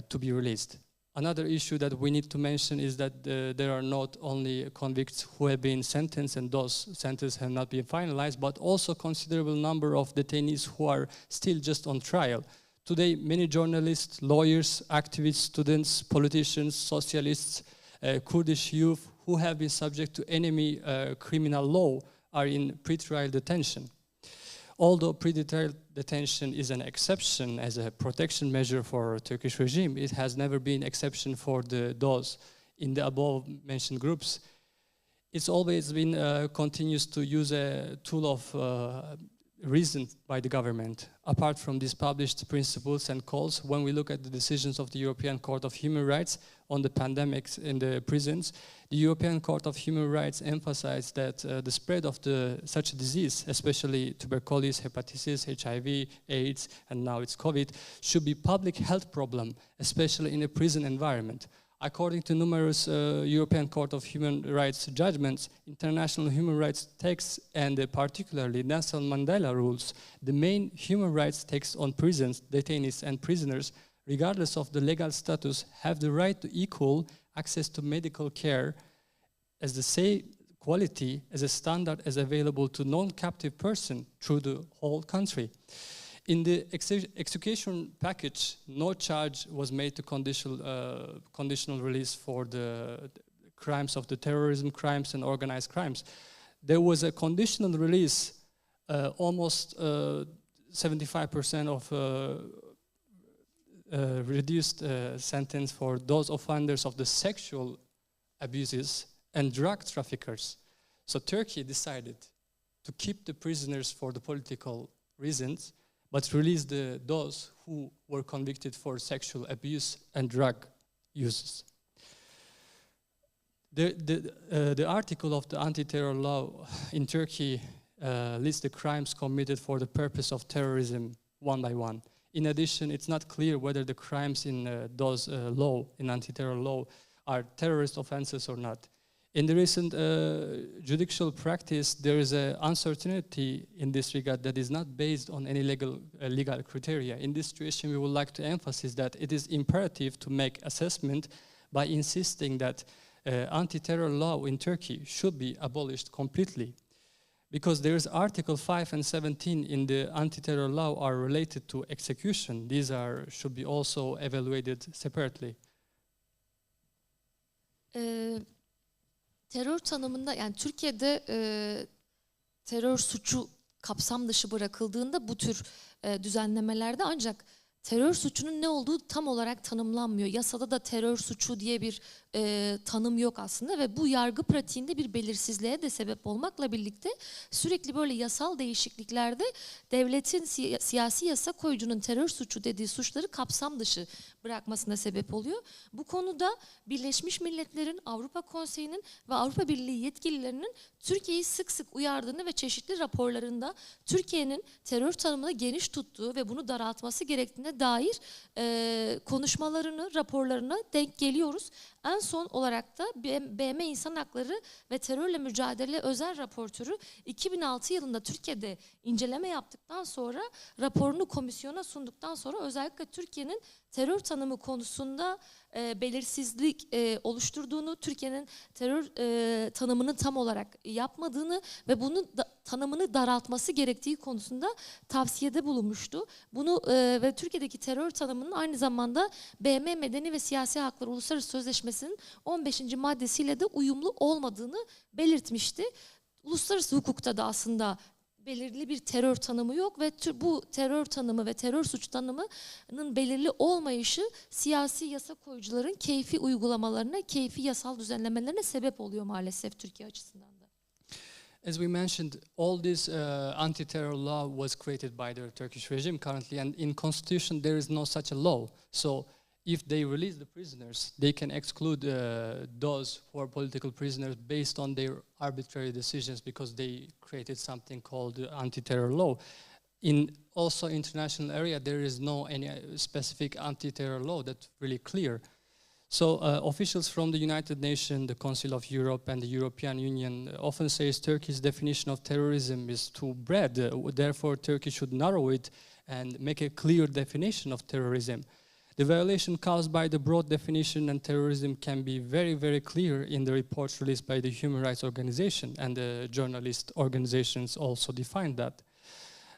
to be released. Another issue that we need to mention is that there are not only convicts who have been sentenced and those sentences have not been finalized, but also considerable number of detainees who are still just on trial. Today, many journalists, lawyers, activists, students, politicians, socialists, Kurdish youth who have been subject to enemy criminal law are in pretrial detention. Although pretrial detention is an exception as a protection measure for Turkish regime, it has never been exception for those in the above mentioned groups. It's always been continues to use a tool of reasoned by the government. Apart from these published principles and calls, when we look at the decisions of the European Court of Human Rights on the pandemics in the prisons, the European Court of Human Rights emphasized that the spread of such a disease, especially tuberculosis, hepatitis, HIV, AIDS, and now it's COVID, should be public health problem, especially in a prison environment. According to numerous European Court of Human Rights judgments, international human rights texts, and particularly Nelson Mandela rules, the main human rights texts on prisons, detainees, and prisoners, regardless of the legal status, have the right to equal access to medical care as the same quality as a standard as available to non-captive person through the whole country. In the execution package, no charge was made to conditional release for the crimes of the terrorism crimes and organized crimes. There was a conditional release, almost 75% of reduced sentence for those offenders of the sexual abuses and drug traffickers. So Turkey decided to keep the prisoners for the political reasons, but release those who were convicted for sexual abuse and drug uses. The article of the anti-terror law in Turkey lists the crimes committed for the purpose of terrorism one by one. In addition, it's not clear whether the crimes in those in anti-terror law are terrorist offenses or not. In the recent judicial practice, there is an uncertainty in this regard that is not based on any legal criteria. In this situation, we would like to emphasize that it is imperative to make assessment by insisting that anti-terror law in Turkey should be abolished completely. Because there is Article 5 and 17 in the anti-terror law are related to execution. These should be also evaluated separately. Terör tanımında, yani Türkiye'de terör suçu kapsam dışı bırakıldığında bu tür düzenlemelerde, ancak terör suçunun ne olduğu tam olarak tanımlanmıyor. Yasada da terör suçu diye bir tanım yok aslında ve bu yargı pratiğinde bir belirsizliğe de sebep olmakla birlikte sürekli böyle yasal değişikliklerde devletin siyasi yasa koyucunun terör suçu dediği suçları kapsam dışı bırakmasına sebep oluyor. Bu konuda Birleşmiş Milletler'in, Avrupa Konseyi'nin ve Avrupa Birliği yetkililerinin Türkiye'yi sık sık uyardığını ve çeşitli raporlarında Türkiye'nin terör tanımını geniş tuttuğu ve bunu daraltması gerektiğine dair konuşmalarını, raporlarına denk geliyoruz. En son olarak da BM İnsan Hakları ve Terörle Mücadele Özel Raportörü 2006 yılında Türkiye'de inceleme yaptıktan sonra raporunu komisyona sunduktan sonra özellikle Türkiye'nin terör tanımı konusunda belirsizlik oluşturduğunu, Türkiye'nin terör tanımını tam olarak yapmadığını ve bunun tanımını daraltması gerektiği konusunda tavsiyede bulunmuştu. Bunu ve Türkiye'deki terör tanımının aynı zamanda BM Medeni ve Siyasi Haklar Uluslararası Sözleşmesi'nin 15. maddesiyle de uyumlu olmadığını belirtmişti. Uluslararası hukukta da aslında belirli bir terör tanımı yok ve bu terör tanımı ve terör suç tanımının belirli olmayışı siyasi yasa koyucuların keyfi uygulamalarına, keyfi yasal düzenlemelerine sebep oluyor maalesef Türkiye açısından da. As we mentioned, all this anti-terror law was created by the Turkish regime currently, and in constitution there is no such a law. So if they release the prisoners, they can exclude those who are political prisoners based on their arbitrary decisions because they created something called the anti-terror law. In also international area, there is no any specific anti-terror law that's really clear. So officials from the United Nations, the Council of Europe, and the European Union often says Turkey's definition of terrorism is too broad. Therefore, Turkey should narrow it and make a clear definition of terrorism. The violation caused by the broad definition and terrorism can be very, very clear in the reports released by the human rights organization, and the journalist organizations also define that.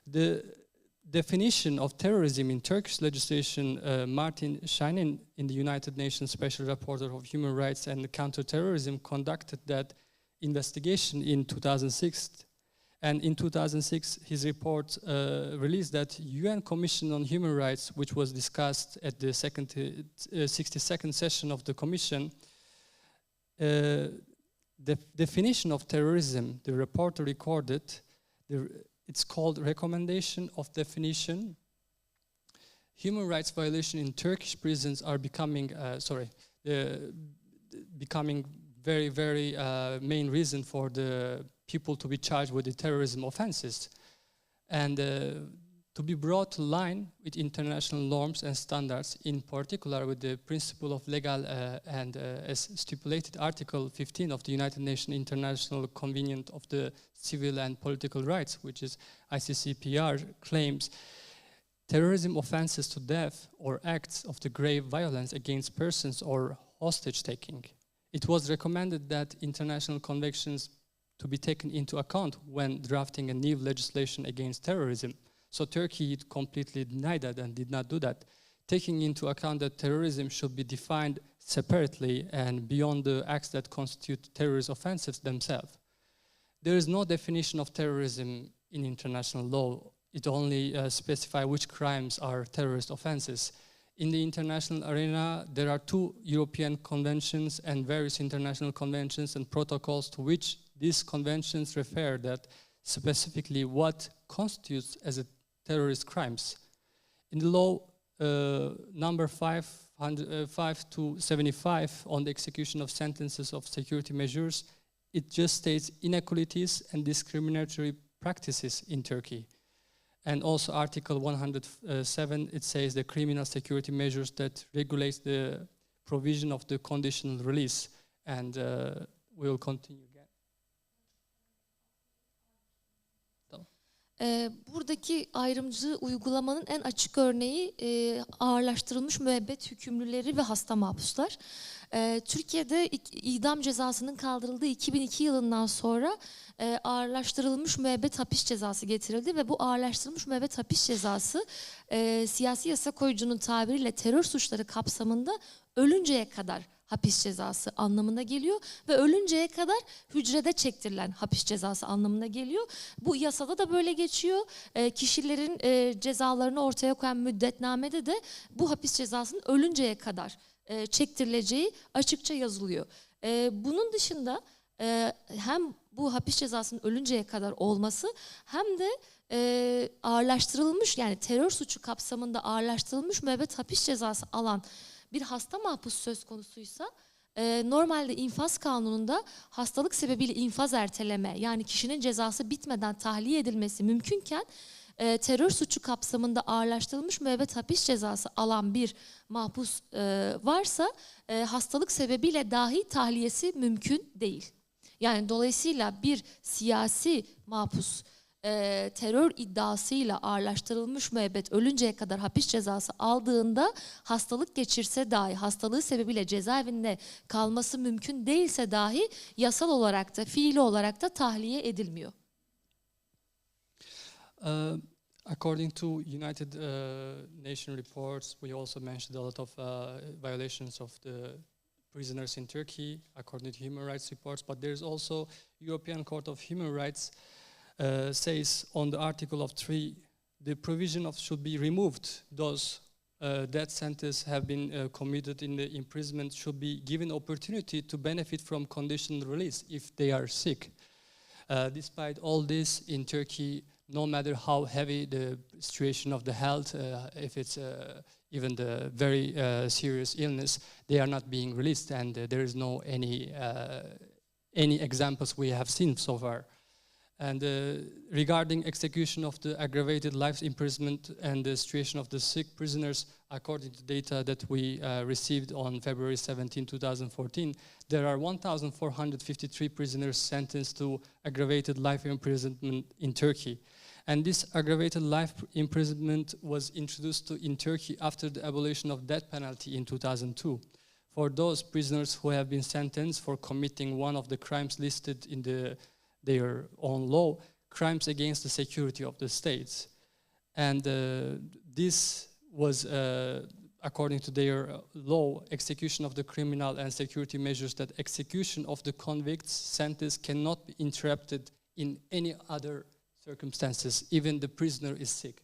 The definition of terrorism in Turkish legislation, Martin Scheinin, in the United Nations Special Rapporteur of Human Rights and Counterterrorism, conducted that investigation in 2006. And in 2006, his report released that UN Commission on Human Rights, which was discussed at the 62nd session of the Commission, the definition of terrorism, the reporter recorded, it's called Recommendation of Definition. Human rights violations in Turkish prisons are becoming, becoming very, very main reason for the people to be charged with the terrorism offenses. And to be brought to line with international norms and standards, in particular with the principle of legal and as stipulated Article 15 of the United Nations International Convention of the Civil and Political Rights, which is ICCPR, claims terrorism offenses to death or acts of the grave violence against persons or hostage taking. It was recommended that international conventions to be taken into account when drafting a new legislation against terrorism. So Turkey completely denied that and did not do that, taking into account that terrorism should be defined separately and beyond the acts that constitute terrorist offenses themselves. There is no definition of terrorism in international law. It only specifies which crimes are terrorist offenses. In the international arena, there are 2 European conventions and various international conventions and protocols to which these conventions refer that specifically what constitutes as a terrorist crimes. In the law number 5-75 on the execution of sentences of security measures, it just states inequalities and discriminatory practices in Turkey. And also Article 107, it says the criminal security measures that regulates the provision of the conditional release. And we will continue. Buradaki ayrımcı uygulamanın en açık örneği ağırlaştırılmış müebbet hükümlüleri ve hasta mahpuslar. Türkiye'de idam cezasının kaldırıldığı 2002 yılından sonra ağırlaştırılmış müebbet hapis cezası getirildi ve bu ağırlaştırılmış müebbet hapis cezası siyasi yasa koyucunun tabiriyle terör suçları kapsamında ölünceye kadar hapis cezası anlamına geliyor ve ölünceye kadar hücrede çektirilen hapis cezası anlamına geliyor. Bu yasada da böyle geçiyor. Kişilerin cezalarını ortaya koyan müddetnamede de bu hapis cezasının ölünceye kadar çektirileceği açıkça yazılıyor. Bunun dışında hem bu hapis cezasının ölünceye kadar olması hem de ağırlaştırılmış, yani terör suçu kapsamında ağırlaştırılmış müebbet hapis cezası alan bir hasta mahpus söz konusuysa normalde infaz kanununda hastalık sebebiyle infaz erteleme, yani kişinin cezası bitmeden tahliye edilmesi mümkünken terör suçu kapsamında ağırlaştırılmış müebbet hapis cezası alan bir mahpus varsa hastalık sebebiyle dahi tahliyesi mümkün değil. Yani dolayısıyla bir siyasi mahpus terör iddiasıyla ağırlaştırılmış müebbet ölünceye kadar hapis cezası aldığında hastalık geçirse dahi, hastalığı sebebiyle cezaevinde kalması mümkün değilse dahi yasal olarak da fiili olarak da tahliye edilmiyor. According to United Nations reports, we also mentioned a lot of violations of the prisoners in Turkey, according to human rights reports, but there's also European Court of Human Rights says on the Article of 3, the provision of should be removed. Those death sentences have been committed in the imprisonment should be given opportunity to benefit from conditional release if they are sick. Despite all this, in Turkey, no matter how heavy the situation of the health, if it's even the very serious illness, they are not being released, and there is no any examples we have seen so far. And regarding execution of the aggravated life imprisonment and the situation of the sick prisoners, according to data that we received on February 17, 2014, there are 1,453 prisoners sentenced to aggravated life imprisonment in Turkey. And this aggravated life imprisonment was introduced in Turkey after the abolition of death penalty in 2002. For those prisoners who have been sentenced for committing one of the crimes listed in their own law, crimes against the security of the states. And this was, according to their law, execution of the criminal and security measures, that execution of the convict's sentence cannot be interrupted in any other circumstances, even the prisoner is sick.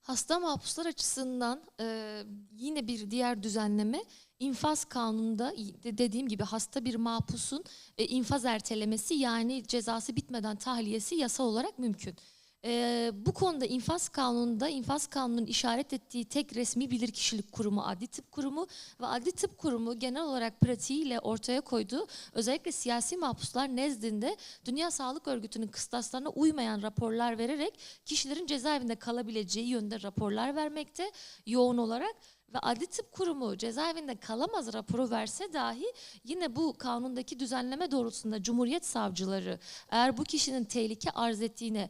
Hasta mahpuslar açısından yine bir diğer düzenleme infaz kanununda dediğim gibi hasta bir mahpusun infaz ertelemesi yani cezası bitmeden tahliyesi yasal olarak mümkün. Bu konuda infaz kanununun işaret ettiği tek resmi bilirkişilik kurumu Adli Tıp Kurumu ve Adli Tıp Kurumu genel olarak pratiğiyle ortaya koyduğu özellikle siyasi mahpuslar nezdinde Dünya Sağlık Örgütü'nün kıstaslarına uymayan raporlar vererek kişilerin cezaevinde kalabileceği yönde raporlar vermekte yoğun olarak. Ve Adli Tıp Kurumu cezaevinde kalamaz raporu verse dahi yine bu kanundaki düzenleme doğrultusunda Cumhuriyet savcıları eğer bu kişinin tehlike arz ettiğine,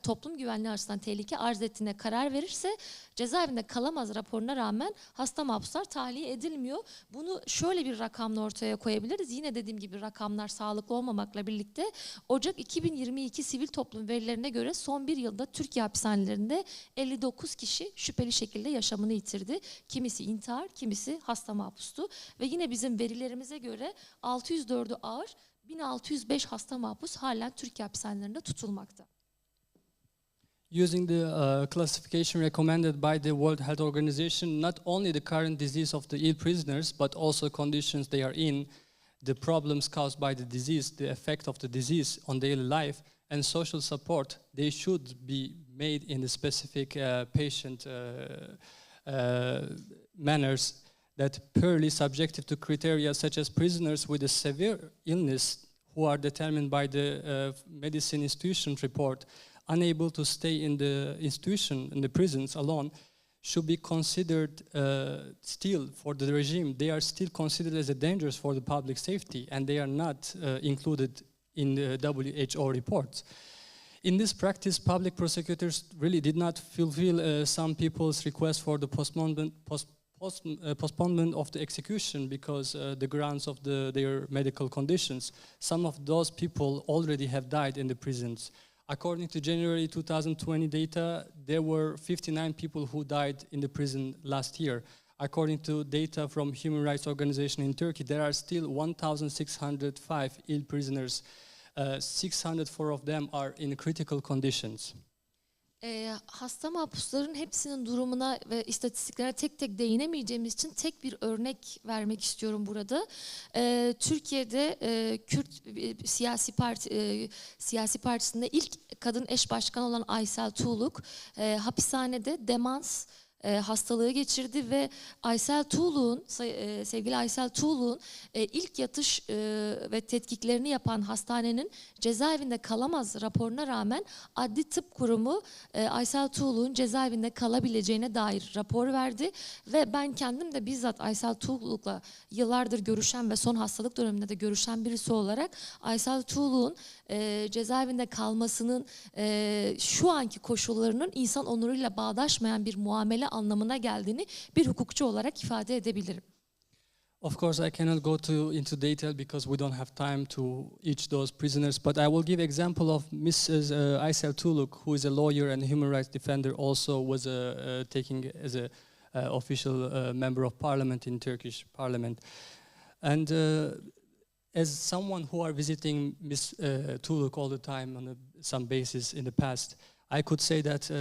toplum güvenliği açısından tehlike arz ettiğine karar verirse cezaevinde kalamaz raporuna rağmen hasta mahpuslar tahliye edilmiyor. Bunu şöyle bir rakamla ortaya koyabiliriz. Yine dediğim gibi rakamlar sağlıklı olmamakla birlikte Ocak 2022 sivil toplum verilerine göre son bir yılda Türkiye hapishanelerinde 59 kişi şüpheli şekilde yaşamını yitirdi. Kimisi intihar, kimisi hasta mahpustu ve yine bizim verilerimize göre 604'ü ağır, 1605 hasta mahpus halen Türkiye hapishanelerinde tutulmakta. Using the classification recommended by the World Health Organization, not only the current disease of the ill prisoners, but also conditions they are in, the problems caused by the disease, the effect of the disease on daily life, and social support, they should be made in the specific patient manners that purely subjective to criteria such as prisoners with a severe illness who are determined by the medicine institution report, unable to stay in the institution, in the prisons alone, should be considered still for the regime. They are still considered as a danger for the public safety and they are not included in the WHO reports. In this practice, public prosecutors really did not fulfill some people's request for the postponement of the execution because the grounds of their medical conditions. Some of those people already have died in the prisons. According to January 2020 data, there were 59 people who died in the prison last year. According to data from Human Rights Organization in Turkey, there are still 1,605 ill prisoners. 604 of them are in critical conditions. Hasta mahpusların hepsinin durumuna ve istatistiklerine tek tek değinemeyeceğimiz için tek bir örnek vermek istiyorum burada. Türkiye'de Kürt siyasi partisinde ilk kadın eş başkan olan Aysel Tuğluk hapishanede demans hastalığı geçirdi ve sevgili Aysel Tuğluk'un ilk yatış ve tetkiklerini yapan hastanenin cezaevinde kalamaz raporuna rağmen Adli Tıp Kurumu Aysel Tuğluk'un cezaevinde kalabileceğine dair rapor verdi ve ben kendim de bizzat Aysel Tuğluk'la yıllardır görüşen ve son hastalık döneminde de görüşen birisi olarak Aysel Tuğluk'un cezaevinde kalmasının şu anki koşullarının insan onuruyla bağdaşmayan bir muamele anlamına geldiğini bir hukukçu olarak ifade edebilirim. Of course, I cannot go into detail because we don't have time to each those prisoners, but I will give example of Mrs. Aysel Tuğluk, who is a lawyer and a human rights defender, also was taking as a official member of parliament in Turkish parliament. And as someone who are visiting Ms. Tuğluk all the time on some basis in the past, I could say that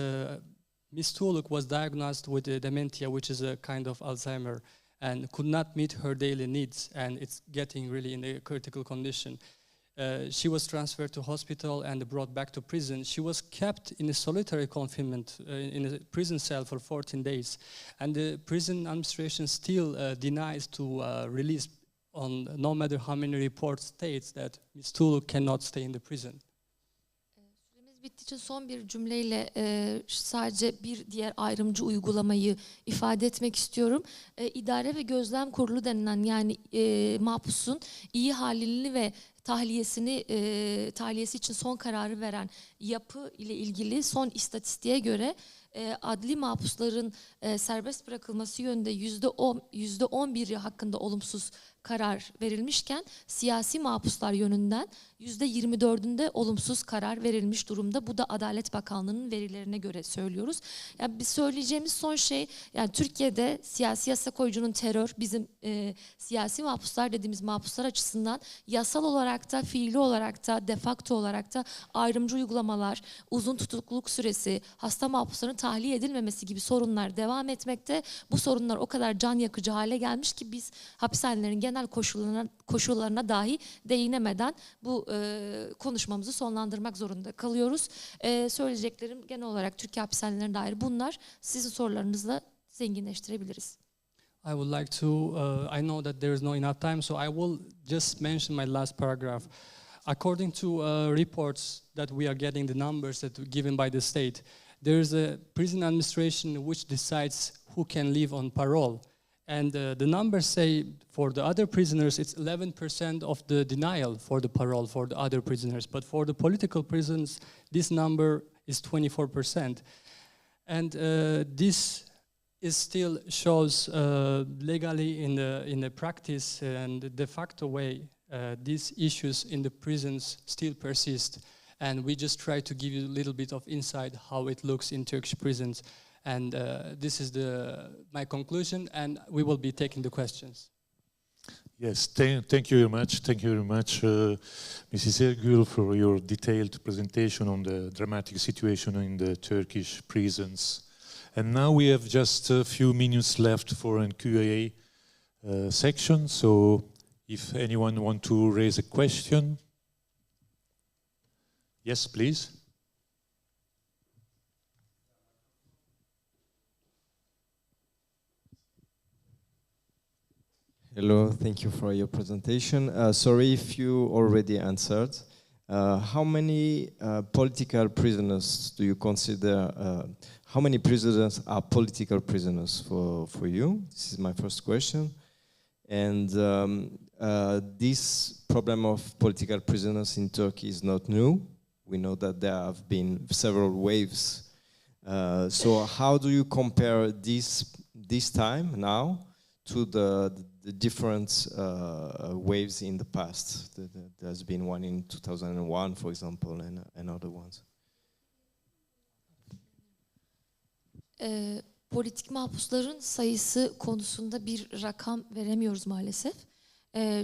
Ms. Tuğluk was diagnosed with dementia, which is a kind of Alzheimer, and could not meet her daily needs, and it's getting really in a critical condition. She was transferred to hospital and brought back to prison. She was kept in a solitary confinement in a prison cell for 14 days, and the prison administration still denies to release on no matter how many reports states that Ms. Tuğluk cannot stay in the prison. Süremiz bittiği için son bir cümleyle sadece bir diğer ayrımcı uygulamayı ifade etmek istiyorum. İdare ve Gözlem Kurulu denilen yani mahpusun iyi halini ve tahliyesi için son kararı veren yapı ile ilgili son istatistiğe göre adli mahpusların serbest bırakılması yönünde %11'i hakkında olumsuz karar verilmişken siyasi mahpuslar yönünden %24'ünde olumsuz karar verilmiş durumda. Bu da Adalet Bakanlığı'nın verilerine göre söylüyoruz. Yani biz söyleyeceğimiz son şey, yani Türkiye'de siyasi yasa koyucunun terör, bizim siyasi mahpuslar dediğimiz mahpuslar açısından yasal olarak da, fiili olarak da, de facto olarak da ayrımcı uygulamalar, uzun tutukluluk süresi, hasta mahpusların tahliye edilmemesi gibi sorunlar devam etmekte. Bu sorunlar o kadar can yakıcı hale gelmiş ki biz hapishanelerin genel koşullarına dahi değinemeden bu konuşmamızı sonlandırmak zorunda kalıyoruz. Söyleyeceklerim genel olarak Türkiye hapishanelerine dair bunlar. Sizin sorularınızla zenginleştirebiliriz. I would like to, I know that there is no enough time, so I will just mention my last paragraph. According to reports that we are getting, the numbers that were given by the state, there is a prison administration which decides who can live on parole. And the numbers say for the other prisoners, it's 11% of the denial for the parole for the other prisoners. But for the political prisons, this number is 24%. And this is still shows legally in the practice and the de facto way these issues in the prisons still persist. And we just try to give you a little bit of insight how it looks in Turkish prisons. And this is my conclusion, and we will be taking the questions. Yes, thank you very much. Thank you very much, Mrs. Ergül, for your detailed presentation on the dramatic situation in the Turkish prisons. And now we have just a few minutes left for a Q&A section. So if anyone wants to raise a question. Yes, please. Hello, thank you for your presentation. Sorry if you already answered. How many political prisoners do you consider, how many prisoners are political prisoners for you? This is my first question. And this problem of political prisoners in Turkey is not new. We know that there have been several waves. So how do you compare this time now to the different waves in the past? There's been one in 2001, for example, and other ones. Politik mahpusların sayısı konusunda bir rakam veremiyoruz maalesef.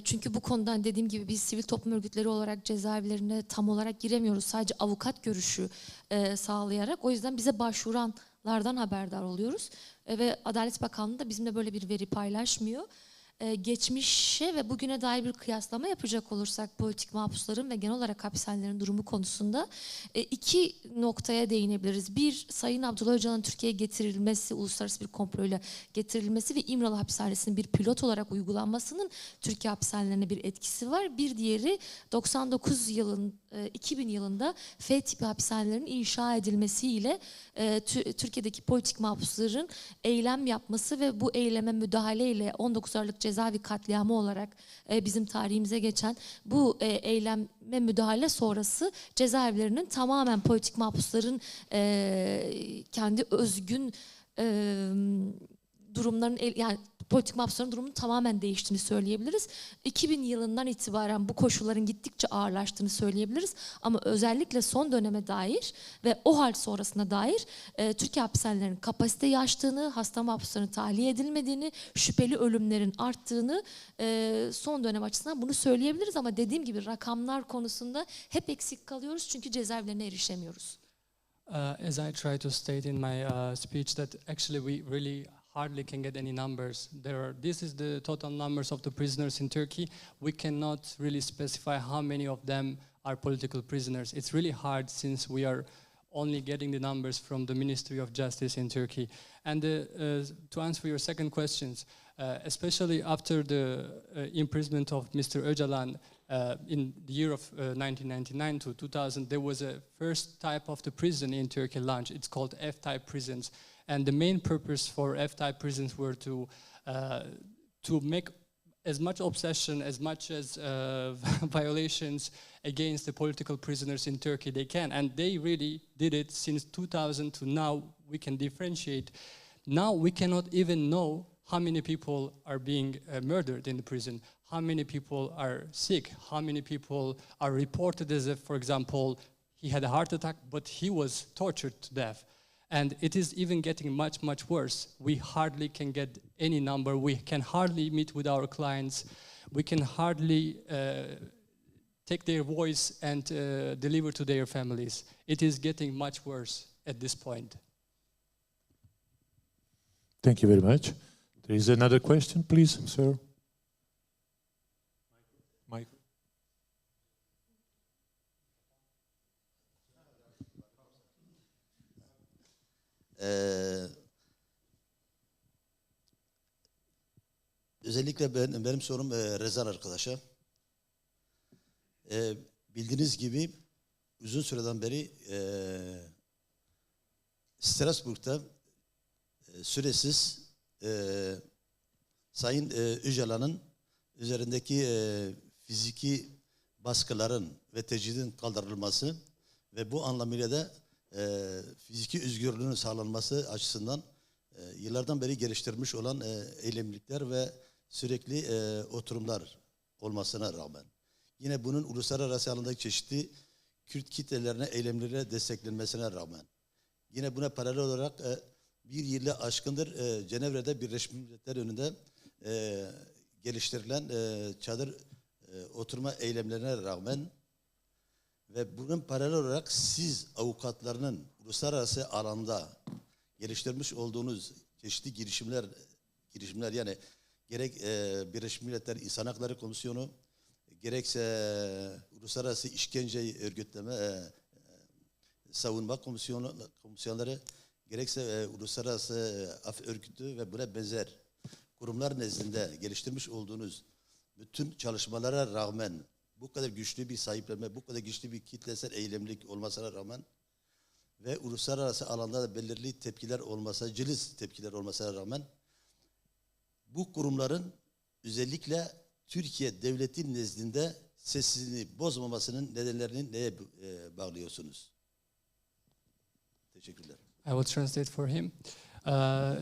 Çünkü bu konudan dediğim gibi biz sivil toplum örgütleri olarak cezaevlerine tam olarak giremiyoruz. Sadece avukat görüşü sağlayarak. O yüzden bize başvuranlardan haberdar oluyoruz. Ve Adalet Bakanlığı da bizimle böyle bir veri paylaşmıyor. Geçmişe ve bugüne dair bir kıyaslama yapacak olursak politik mahpusların ve genel olarak hapishanelerin durumu konusunda iki noktaya değinebiliriz. Bir, Sayın Abdullah Öcalan'ın Türkiye'ye getirilmesi, uluslararası bir komployla getirilmesi ve İmralı Hapishanesi'nin bir pilot olarak uygulanmasının Türkiye hapishanelerine bir etkisi var. Bir diğeri 2000 yılında F tipi hapishanelerin inşa edilmesiyle Türkiye'deki politik mahpusların eylem yapması ve bu eyleme müdahaleyle 19 Aralık cezaevi katliamı olarak bizim tarihimize geçen bu eyleme müdahale sonrası cezaevlerinin tamamen politik mahpusların kendi özgün durumların yani politik mahpusların durumunun tamamen değiştiğini söyleyebiliriz. 2000 yılından itibaren bu koşulların gittikçe ağırlaştığını söyleyebiliriz. Ama özellikle son döneme dair ve o hal sonrasına dair Türkiye hapishanelerinin kapasiteyi aştığını, hasta mahpusların tahliye edilmediğini, şüpheli ölümlerin arttığını son dönem açısından bunu söyleyebiliriz. Ama dediğim gibi rakamlar konusunda hep eksik kalıyoruz çünkü cezaevlerine erişemiyoruz. As I try to state in my speech that actually we really hardly can get any numbers. This is the total numbers of the prisoners in Turkey. We cannot really specify how many of them are political prisoners. It's really hard since we are only getting the numbers from the Ministry of Justice in Turkey. And to answer your second questions, especially after the imprisonment of Mr. Öcalan in the year of 1999 to 2000, there was a first type of the prison in Turkey launched. It's called F-type prisons. And the main purpose for F-type prisons were to make as much obsession, as much as violations against the political prisoners in Turkey they can. And they really did it since 2000 to now. We can differentiate. Now we cannot even know how many people are being murdered in the prison, how many people are sick, how many people are reported as if, for example, he had a heart attack, but he was tortured to death. And it is even getting much, much worse. We hardly can get any number. We can hardly meet with our clients. We can hardly take their voice and deliver to their families. It is getting much worse at this point. Thank you very much. There is another question, please, sir. Mike. Özellikle benim sorum Rezan arkadaşa. Bildiğiniz gibi uzun süreden beri Strasbourg'da süresiz Sayın Öcalan'ın üzerindeki fiziki baskıların ve tecridin kaldırılması ve bu anlamıyla da fiziki özgürlüğünün sağlanması açısından yıllardan beri geliştirmiş olan eylemlilikler ve sürekli oturumlar olmasına rağmen yine bunun uluslararası alandaki çeşitli Kürt kitlelerine, eylemlere desteklenmesine rağmen yine buna paralel olarak bir yılı aşkındır Cenevre'de Birleşmiş Milletler önünde geliştirilen çadır oturma eylemlerine rağmen ve bunun paralel olarak siz avukatlarının uluslararası alanda geliştirmiş olduğunuz çeşitli girişimler yani gerek Birleşmiş Milletler İnsan Hakları Komisyonu gerekse Uluslararası İşkence Örgütleme Savunma Komisyonları gerekse Uluslararası Af Örgütü ve buna benzer kurumlar nezdinde geliştirmiş olduğunuz bütün çalışmalara rağmen bu kadar güçlü bir sahiplenme, bu kadar güçlü bir kitlesel eylemlilik olmasına rağmen ve uluslararası alanda da belirli tepkiler olmasa, cılız tepkiler olmasına rağmen bu kurumların özellikle Türkiye devleti nezdinde sessizliğini bozmamasının nedenlerini neye bağlıyorsunuz? Teşekkürler. I will translate for him.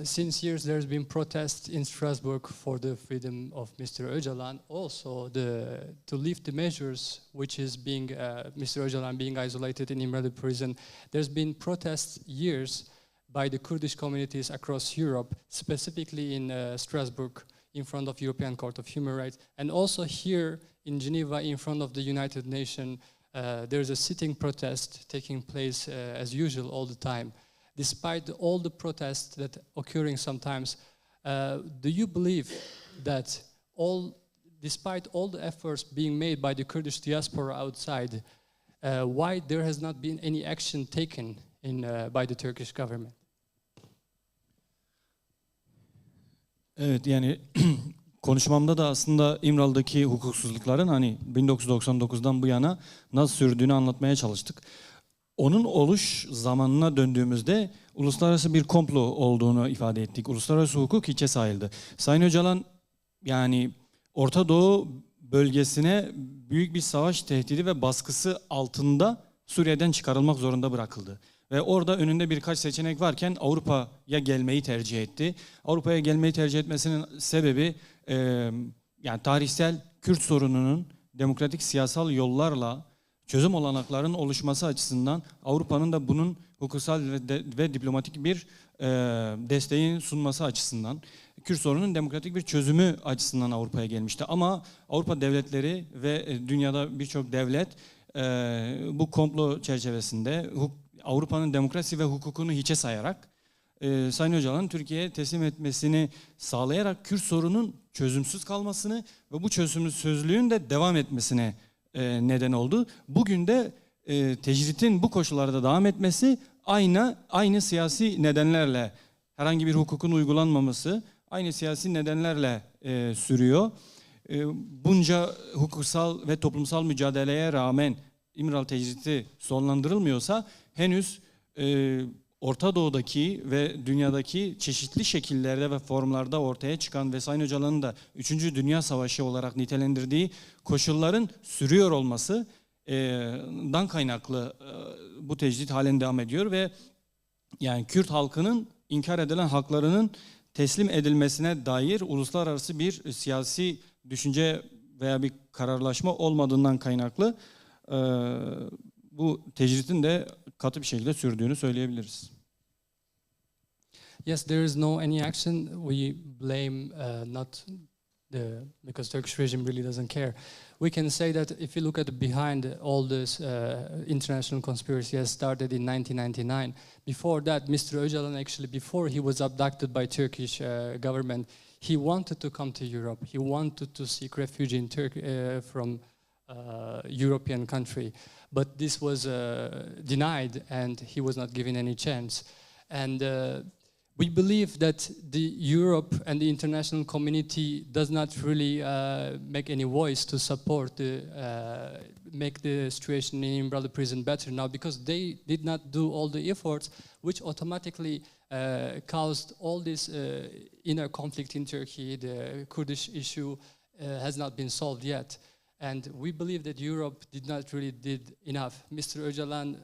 Since years there's been protests in Strasbourg for the freedom of Mr. Öcalan. Also to lift the measures which is being Mr. Öcalan being isolated in İmralı prison. There's been protests years by the Kurdish communities across Europe, specifically in Strasbourg in front of European Court of Human Rights, and also here in Geneva in front of the United Nations. There's a sitting protest taking place as usual all the time. Despite all the protests that occurring sometimes, do you believe that despite all the efforts being made by the Kurdish diaspora outside, why there has not been any action taken by the Turkish government? Evet, yani konuşmamda da aslında İmralı'daki hukuksuzlukların hani 1999'dan bu yana nasıl sürdüğünü anlatmaya çalıştık. Onun oluş zamanına döndüğümüzde uluslararası bir komplo olduğunu ifade ettik. Uluslararası hukuk hiçe sayıldı. Sayın Öcalan yani Orta Doğu bölgesine büyük bir savaş tehdidi ve baskısı altında Suriye'den çıkarılmak zorunda bırakıldı. Ve orada önünde birkaç seçenek varken Avrupa'ya gelmeyi tercih etti. Avrupa'ya gelmeyi tercih etmesinin sebebi yani tarihsel Kürt sorununun demokratik siyasal yollarla çözüm olanaklarının oluşması açısından Avrupa'nın da bunun hukuksal ve diplomatik bir desteğin sunması açısından Kürt sorunun demokratik bir çözümü açısından Avrupa'ya gelmişti. Ama Avrupa devletleri ve dünyada birçok devlet bu komplo çerçevesinde Avrupa'nın demokrasi ve hukukunu hiçe sayarak Sayın Öcalan'ın Türkiye'ye teslim etmesini sağlayarak Kürt sorunun çözümsüz kalmasını ve bu çözümsüzlüğün de devam etmesine neden oldu. Bugün de tecritin bu koşullarda devam etmesi aynı siyasi nedenlerle, herhangi bir hukukun uygulanmaması aynı siyasi nedenlerle sürüyor. Bunca hukuksal ve toplumsal mücadeleye rağmen İmralı tecriti sonlandırılmıyorsa henüz Orta Doğu'daki ve dünyadaki çeşitli şekillerde ve formlarda ortaya çıkan ve Sayın Öcalan'ın da 3. Dünya Savaşı olarak nitelendirdiği koşulların sürüyor olmasından kaynaklı bu tecrit halen devam ediyor ve yani Kürt halkının inkar edilen haklarının teslim edilmesine dair uluslararası bir siyasi düşünce veya bir kararlaşma olmadığından kaynaklı bu tecritin de katı bir şekilde sürdüğünü söyleyebiliriz. Yes, there is no any action. We blame not because Turkish regime really doesn't care. We can say that if you look at behind all this international conspiracy has started in 1999. Before that, Mr. Öcalan actually, before he was abducted by Turkish government, he wanted to come to Europe. He wanted to seek refuge in Turkey from European country, but this was denied, and he was not given any chance. And we believe that the Europe and the international community does not really make any voice to support make the situation in Imralı prison better now, because they did not do all the efforts, which automatically caused all this inner conflict in Turkey. The Kurdish issue has not been solved yet. And we believe that Europe did not really did enough. Mr. Öcalan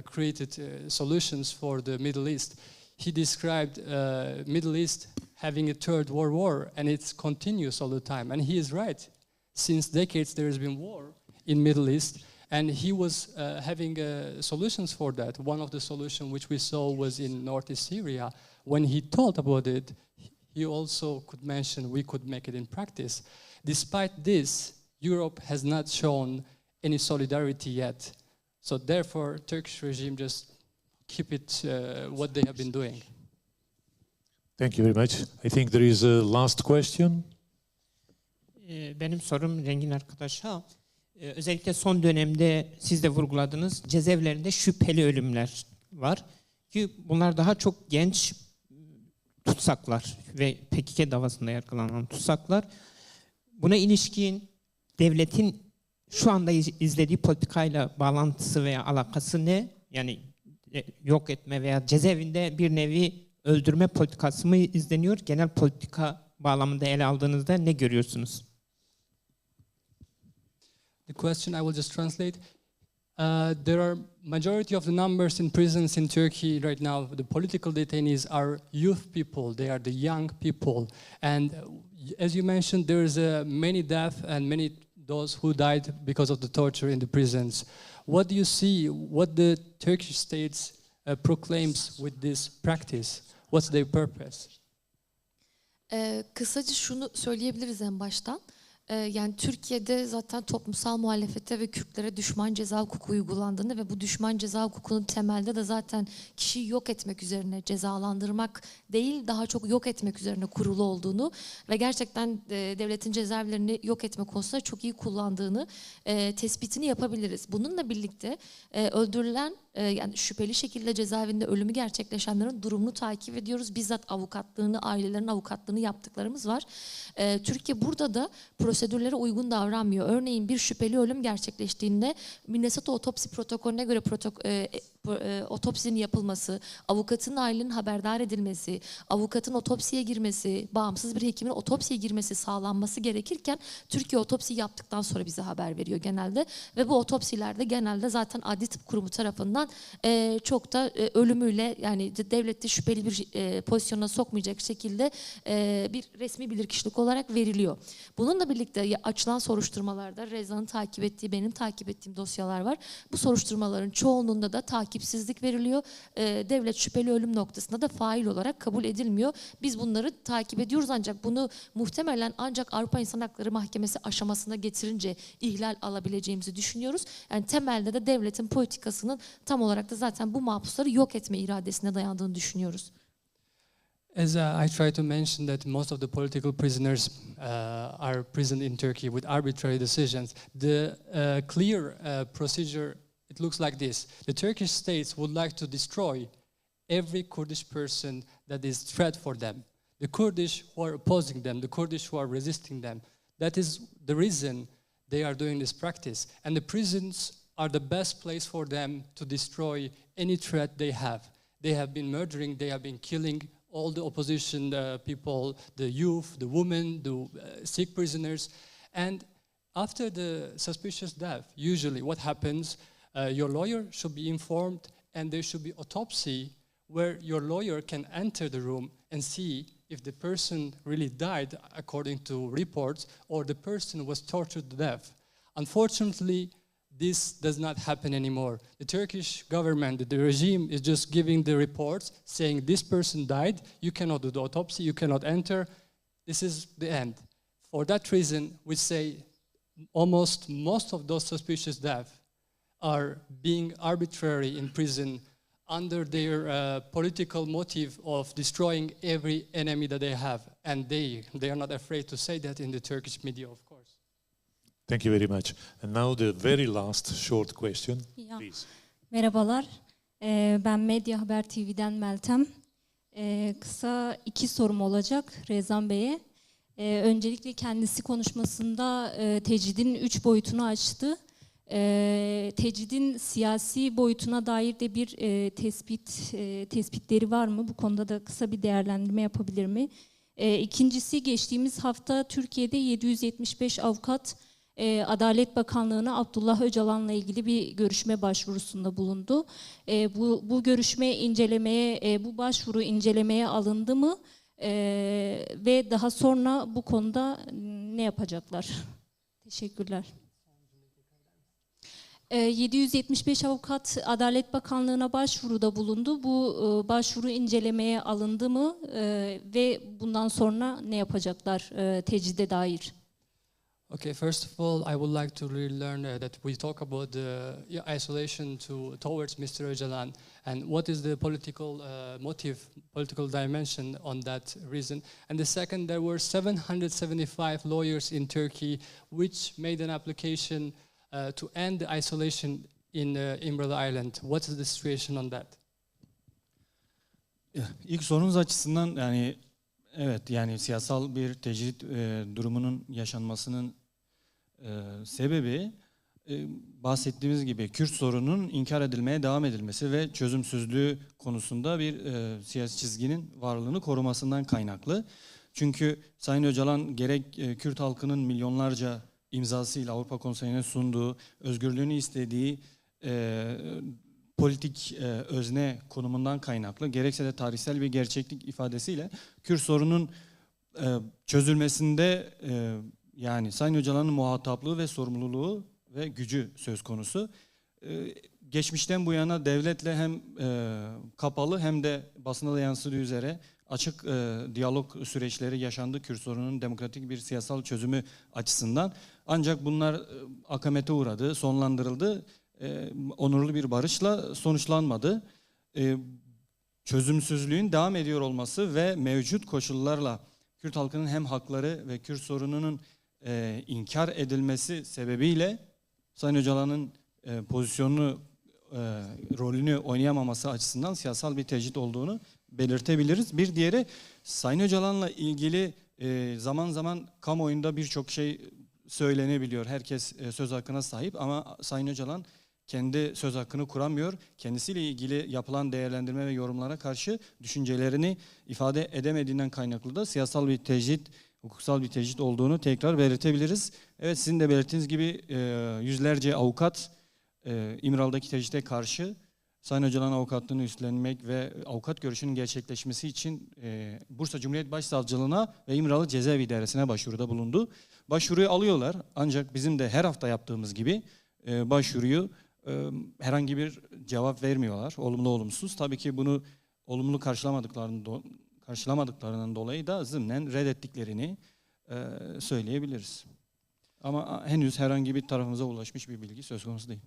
created solutions for the Middle East. He described Middle East having a third world war, and it continues all the time. And he is right. Since decades, there has been war in Middle East, and he was having solutions for that. One of the solutions which we saw was in northeast Syria. When he thought about it, he also could mention we could make it in practice. Despite this, Europe has not shown any solidarity yet. So therefore, Turkish regime just keep it what they have been doing. Thank you very much. I think there is a last question. Benim sorum Rengin arkadaşa. Özellikle son dönemde siz de vurguladınız, cezaevlerinde şüpheli ölümler var. Ki bunlar daha çok genç tutsaklar ve PKK davasında yargılanan tutsaklar. Buna ilişkin devletin şu anda izlediği politikayla bağlantısı veya alakası ne? Yani yok etme veya cezaevinde bir nevi öldürme politikası mı izleniyor? Genel politika bağlamında ele aldığınızda ne görüyorsunuz? The question I will just translate. There are majority of the numbers in prisons in Turkey right now. The political detainees are youth people. They are the young people. And as you mentioned, there is many deaths and many those who died because of the torture in the prisons. What do you see? What the Turkish state proclaims with this practice? What's their purpose? Kısaca şunu söyleyebiliriz en baştan. Yani Türkiye'de zaten toplumsal muhalefete ve Kürtlere düşman ceza hukuku uygulandığını ve bu düşman ceza hukukunun temelde de zaten kişiyi yok etmek üzerine, cezalandırmak değil daha çok yok etmek üzerine kurulu olduğunu ve gerçekten devletin cezaevlerini yok etme konusunda çok iyi kullandığını tespitini yapabiliriz. Bununla birlikte öldürülen yani şüpheli şekilde cezaevinde ölümü gerçekleşenlerin durumunu takip ediyoruz. Bizzat avukatlığını, ailelerin avukatlığını yaptıklarımız var. Türkiye burada da prosedürlere uygun davranmıyor. Örneğin bir şüpheli ölüm gerçekleştiğinde Minnesota otopsi protokolüne göre otopsinin yapılması, avukatın ailenin haberdar edilmesi, avukatın otopsiye girmesi, bağımsız bir hekimin otopsiye girmesi sağlanması gerekirken Türkiye otopsi yaptıktan sonra bize haber veriyor genelde ve bu otopsilerde genelde zaten Adli Tıp Kurumu tarafından çok da ölümüyle yani devlette şüpheli bir pozisyona sokmayacak şekilde bir resmi bilirkişilik olarak veriliyor. Bununla birlikte açılan soruşturmalarda Reza'nın takip ettiği, benim takip ettiğim dosyalar var. Bu soruşturmaların çoğunluğunda da takipsizlik veriliyor. Devlet şüpheli ölüm noktasında da fail olarak kabul edilmiyor. Biz bunları takip ediyoruz ancak bunu muhtemelen ancak Avrupa İnsan Hakları Mahkemesi aşamasına getirince ihlal alabileceğimizi düşünüyoruz. Yani temelde de devletin politikasının tam olarak da zaten bu mahpusları yok etme iradesine dayandığını düşünüyoruz. As I try to mention that most of the political prisoners are imprisoned in Turkey with arbitrary decisions, the clear procedure, it looks like this. The Turkish state would like to destroy every Kurdish person that is threat for them. The Kurdish who are opposing them, the Kurdish who are resisting them. That is the reason they are doing this practice. And the prisons are the best place for them to destroy any threat they have. They have been murdering, they have been killing all the opposition people, the youth, the women, the sick prisoners. And after the suspicious death, usually what happens, your lawyer should be informed and there should be autopsy where your lawyer can enter the room and see if the person really died according to reports or the person was tortured to death. Unfortunately, this does not happen anymore. The Turkish government, the regime is just giving the reports saying this person died, you cannot do the autopsy, you cannot enter, this is the end. For that reason, we say almost most of those suspicious deaths are being arbitrary in prison under their political motive of destroying every enemy that they have. And they are not afraid to say that in the Turkish media, of course. Thank you very much. And now the very last short question, please. Merhabalar, ben Medya Haber TV'den Meltem. Kısa 2 sorum olacak Rezan Bey'e. Öncelikle kendisi konuşmasında tecridin 3 boyutunu açtı. Tecridin siyasi boyutuna dair de bir tespitleri var mı? Bu konuda da kısa bir değerlendirme yapabilir mi? İkincisi, geçtiğimiz hafta Türkiye'de 775 avukat Adalet Bakanlığı'na Abdullah Öcalan'la ilgili bir görüşme başvurusunda bulundu. Bu görüşme bu başvuru incelemeye alındı mı? Ve daha sonra bu konuda ne yapacaklar? Teşekkürler. 775 avukat Adalet Bakanlığı'na başvuruda bulundu. Bu başvuru incelemeye alındı mı ve bundan sonra ne yapacaklar tecride dair? Okay, first of all, I would like to really learn that we talk about the isolation towards Mr. Öcalan and what is the political motive, political dimension on that reason. And the second, there were 775 lawyers in Turkey which made an application to end the isolation in İmralı Island. What is the situation on that? İlk sorunuz açısından yani evet yani siyasal bir tecrit durumunun yaşanmasının sebebi bahsettiğimiz gibi Kürt sorununun inkar edilmeye devam edilmesi ve çözümsüzlüğü konusunda bir siyasi çizginin varlığını korumasından kaynaklı. Çünkü Sayın Öcalan gerek Kürt halkının milyonlarca imzasıyla Avrupa Konseyi'ne sunduğu, özgürlüğünü istediği politik özne konumundan kaynaklı, gerekse de tarihsel bir gerçeklik ifadesiyle Kürt sorunun çözülmesinde yani Sayın Öcalan'ın muhataplığı ve sorumluluğu ve gücü söz konusu. Geçmişten bu yana devletle hem kapalı hem de basına da yansıdığı üzere açık diyalog süreçleri yaşandı Kürt sorununun demokratik bir siyasal çözümü açısından. Ancak bunlar akamete uğradı, sonlandırıldı. Onurlu bir barışla sonuçlanmadı. Çözümsüzlüğün devam ediyor olması ve mevcut koşullarla Kürt halkının hem hakları ve Kürt sorununun inkar edilmesi sebebiyle Sayın Öcalan'ın pozisyonunu, rolünü oynayamaması açısından siyasal bir tecrit olduğunu belirtebiliriz. Bir diğeri Sayın Öcalan'la ilgili zaman zaman kamuoyunda birçok şey söylenebiliyor. Herkes söz hakkına sahip ama Sayın Öcalan kendi söz hakkını kuramıyor. Kendisiyle ilgili yapılan değerlendirme ve yorumlara karşı düşüncelerini ifade edemediğinden kaynaklı da siyasal bir tecrit, hukuksal bir tecrit olduğunu tekrar belirtebiliriz. Evet, sizin de belirttiğiniz gibi yüzlerce avukat İmralı'daki tecrite karşı Sayın Öcalan avukatlığını üstlenmek ve avukat görüşünün gerçekleşmesi için Bursa Cumhuriyet Başsavcılığına ve İmralı Cezaevi İdaresi'ne başvuruda bulundu. Başvuruyu alıyorlar ancak bizim de her hafta yaptığımız gibi başvuruyu herhangi bir cevap vermiyorlar. Olumlu olumsuz. Tabii ki bunu olumlu karşılamadıklarından dolayı da zımnen reddettiklerini söyleyebiliriz. Ama henüz herhangi bir tarafımıza ulaşmış bir bilgi söz konusu değil.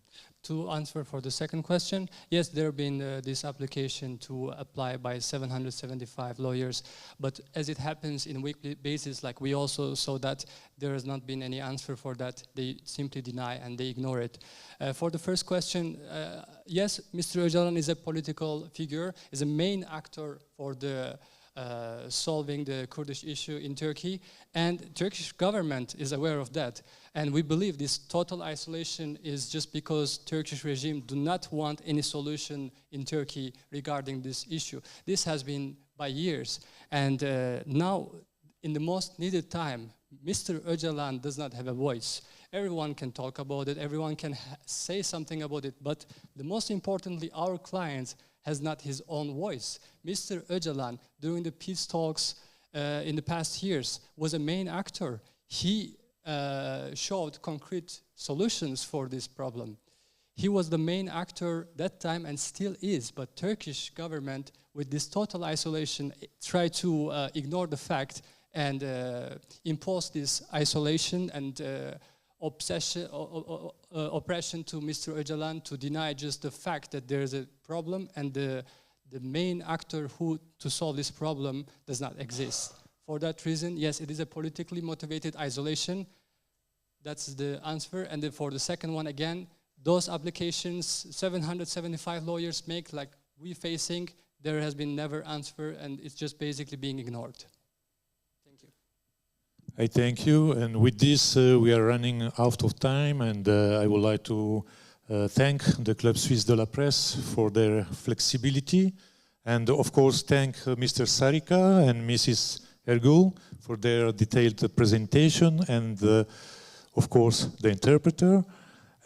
To answer for the second question, yes, there have been this application to apply by 775 lawyers, but as it happens in weekly basis, like we also saw that there has not been any answer for that. They simply deny and they ignore it. For the first question, yes, Mr. Öcalan is a political figure, is a main actor for the solving the Kurdish issue in Turkey, and Turkish government is aware of that. And we believe this total isolation is just because Turkish regime do not want any solution in Turkey regarding this issue. This has been by years, and now in the most needed time, Mr. Öcalan does not have a voice. Everyone can talk about it, everyone can say something about it, but the most importantly, our clients has not his own voice. Mr. Öcalan, during the peace talks in the past years, was a main actor. He showed concrete solutions for this problem. He was the main actor that time and still is, but Turkish government, with this total isolation, try to ignore the fact and impose this isolation and oppression to Mr. Öcalan to deny just the fact that there is a problem and the main actor who to solve this problem does not exist. For that reason, yes, it is a politically motivated isolation. That's the answer. And then for the second one, again, those applications 775 lawyers make, like we facing, there has been never answer, and it's just basically being ignored. Thank you. I thank you. And with this, we are running out of time, and I would like to thank the Club Suisse de la Presse for their flexibility, and of course thank Mr. Sarika and Mrs. Ergul for their detailed presentation, and of course the interpreter,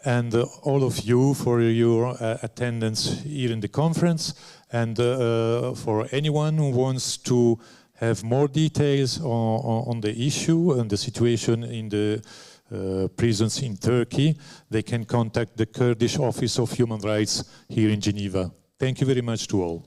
and all of you for your attendance here in the conference, and for anyone who wants to have more details on the issue and the situation in the prisons in Turkey, they can contact the Kurdish Office of Human Rights here in Geneva. Thank you very much to all.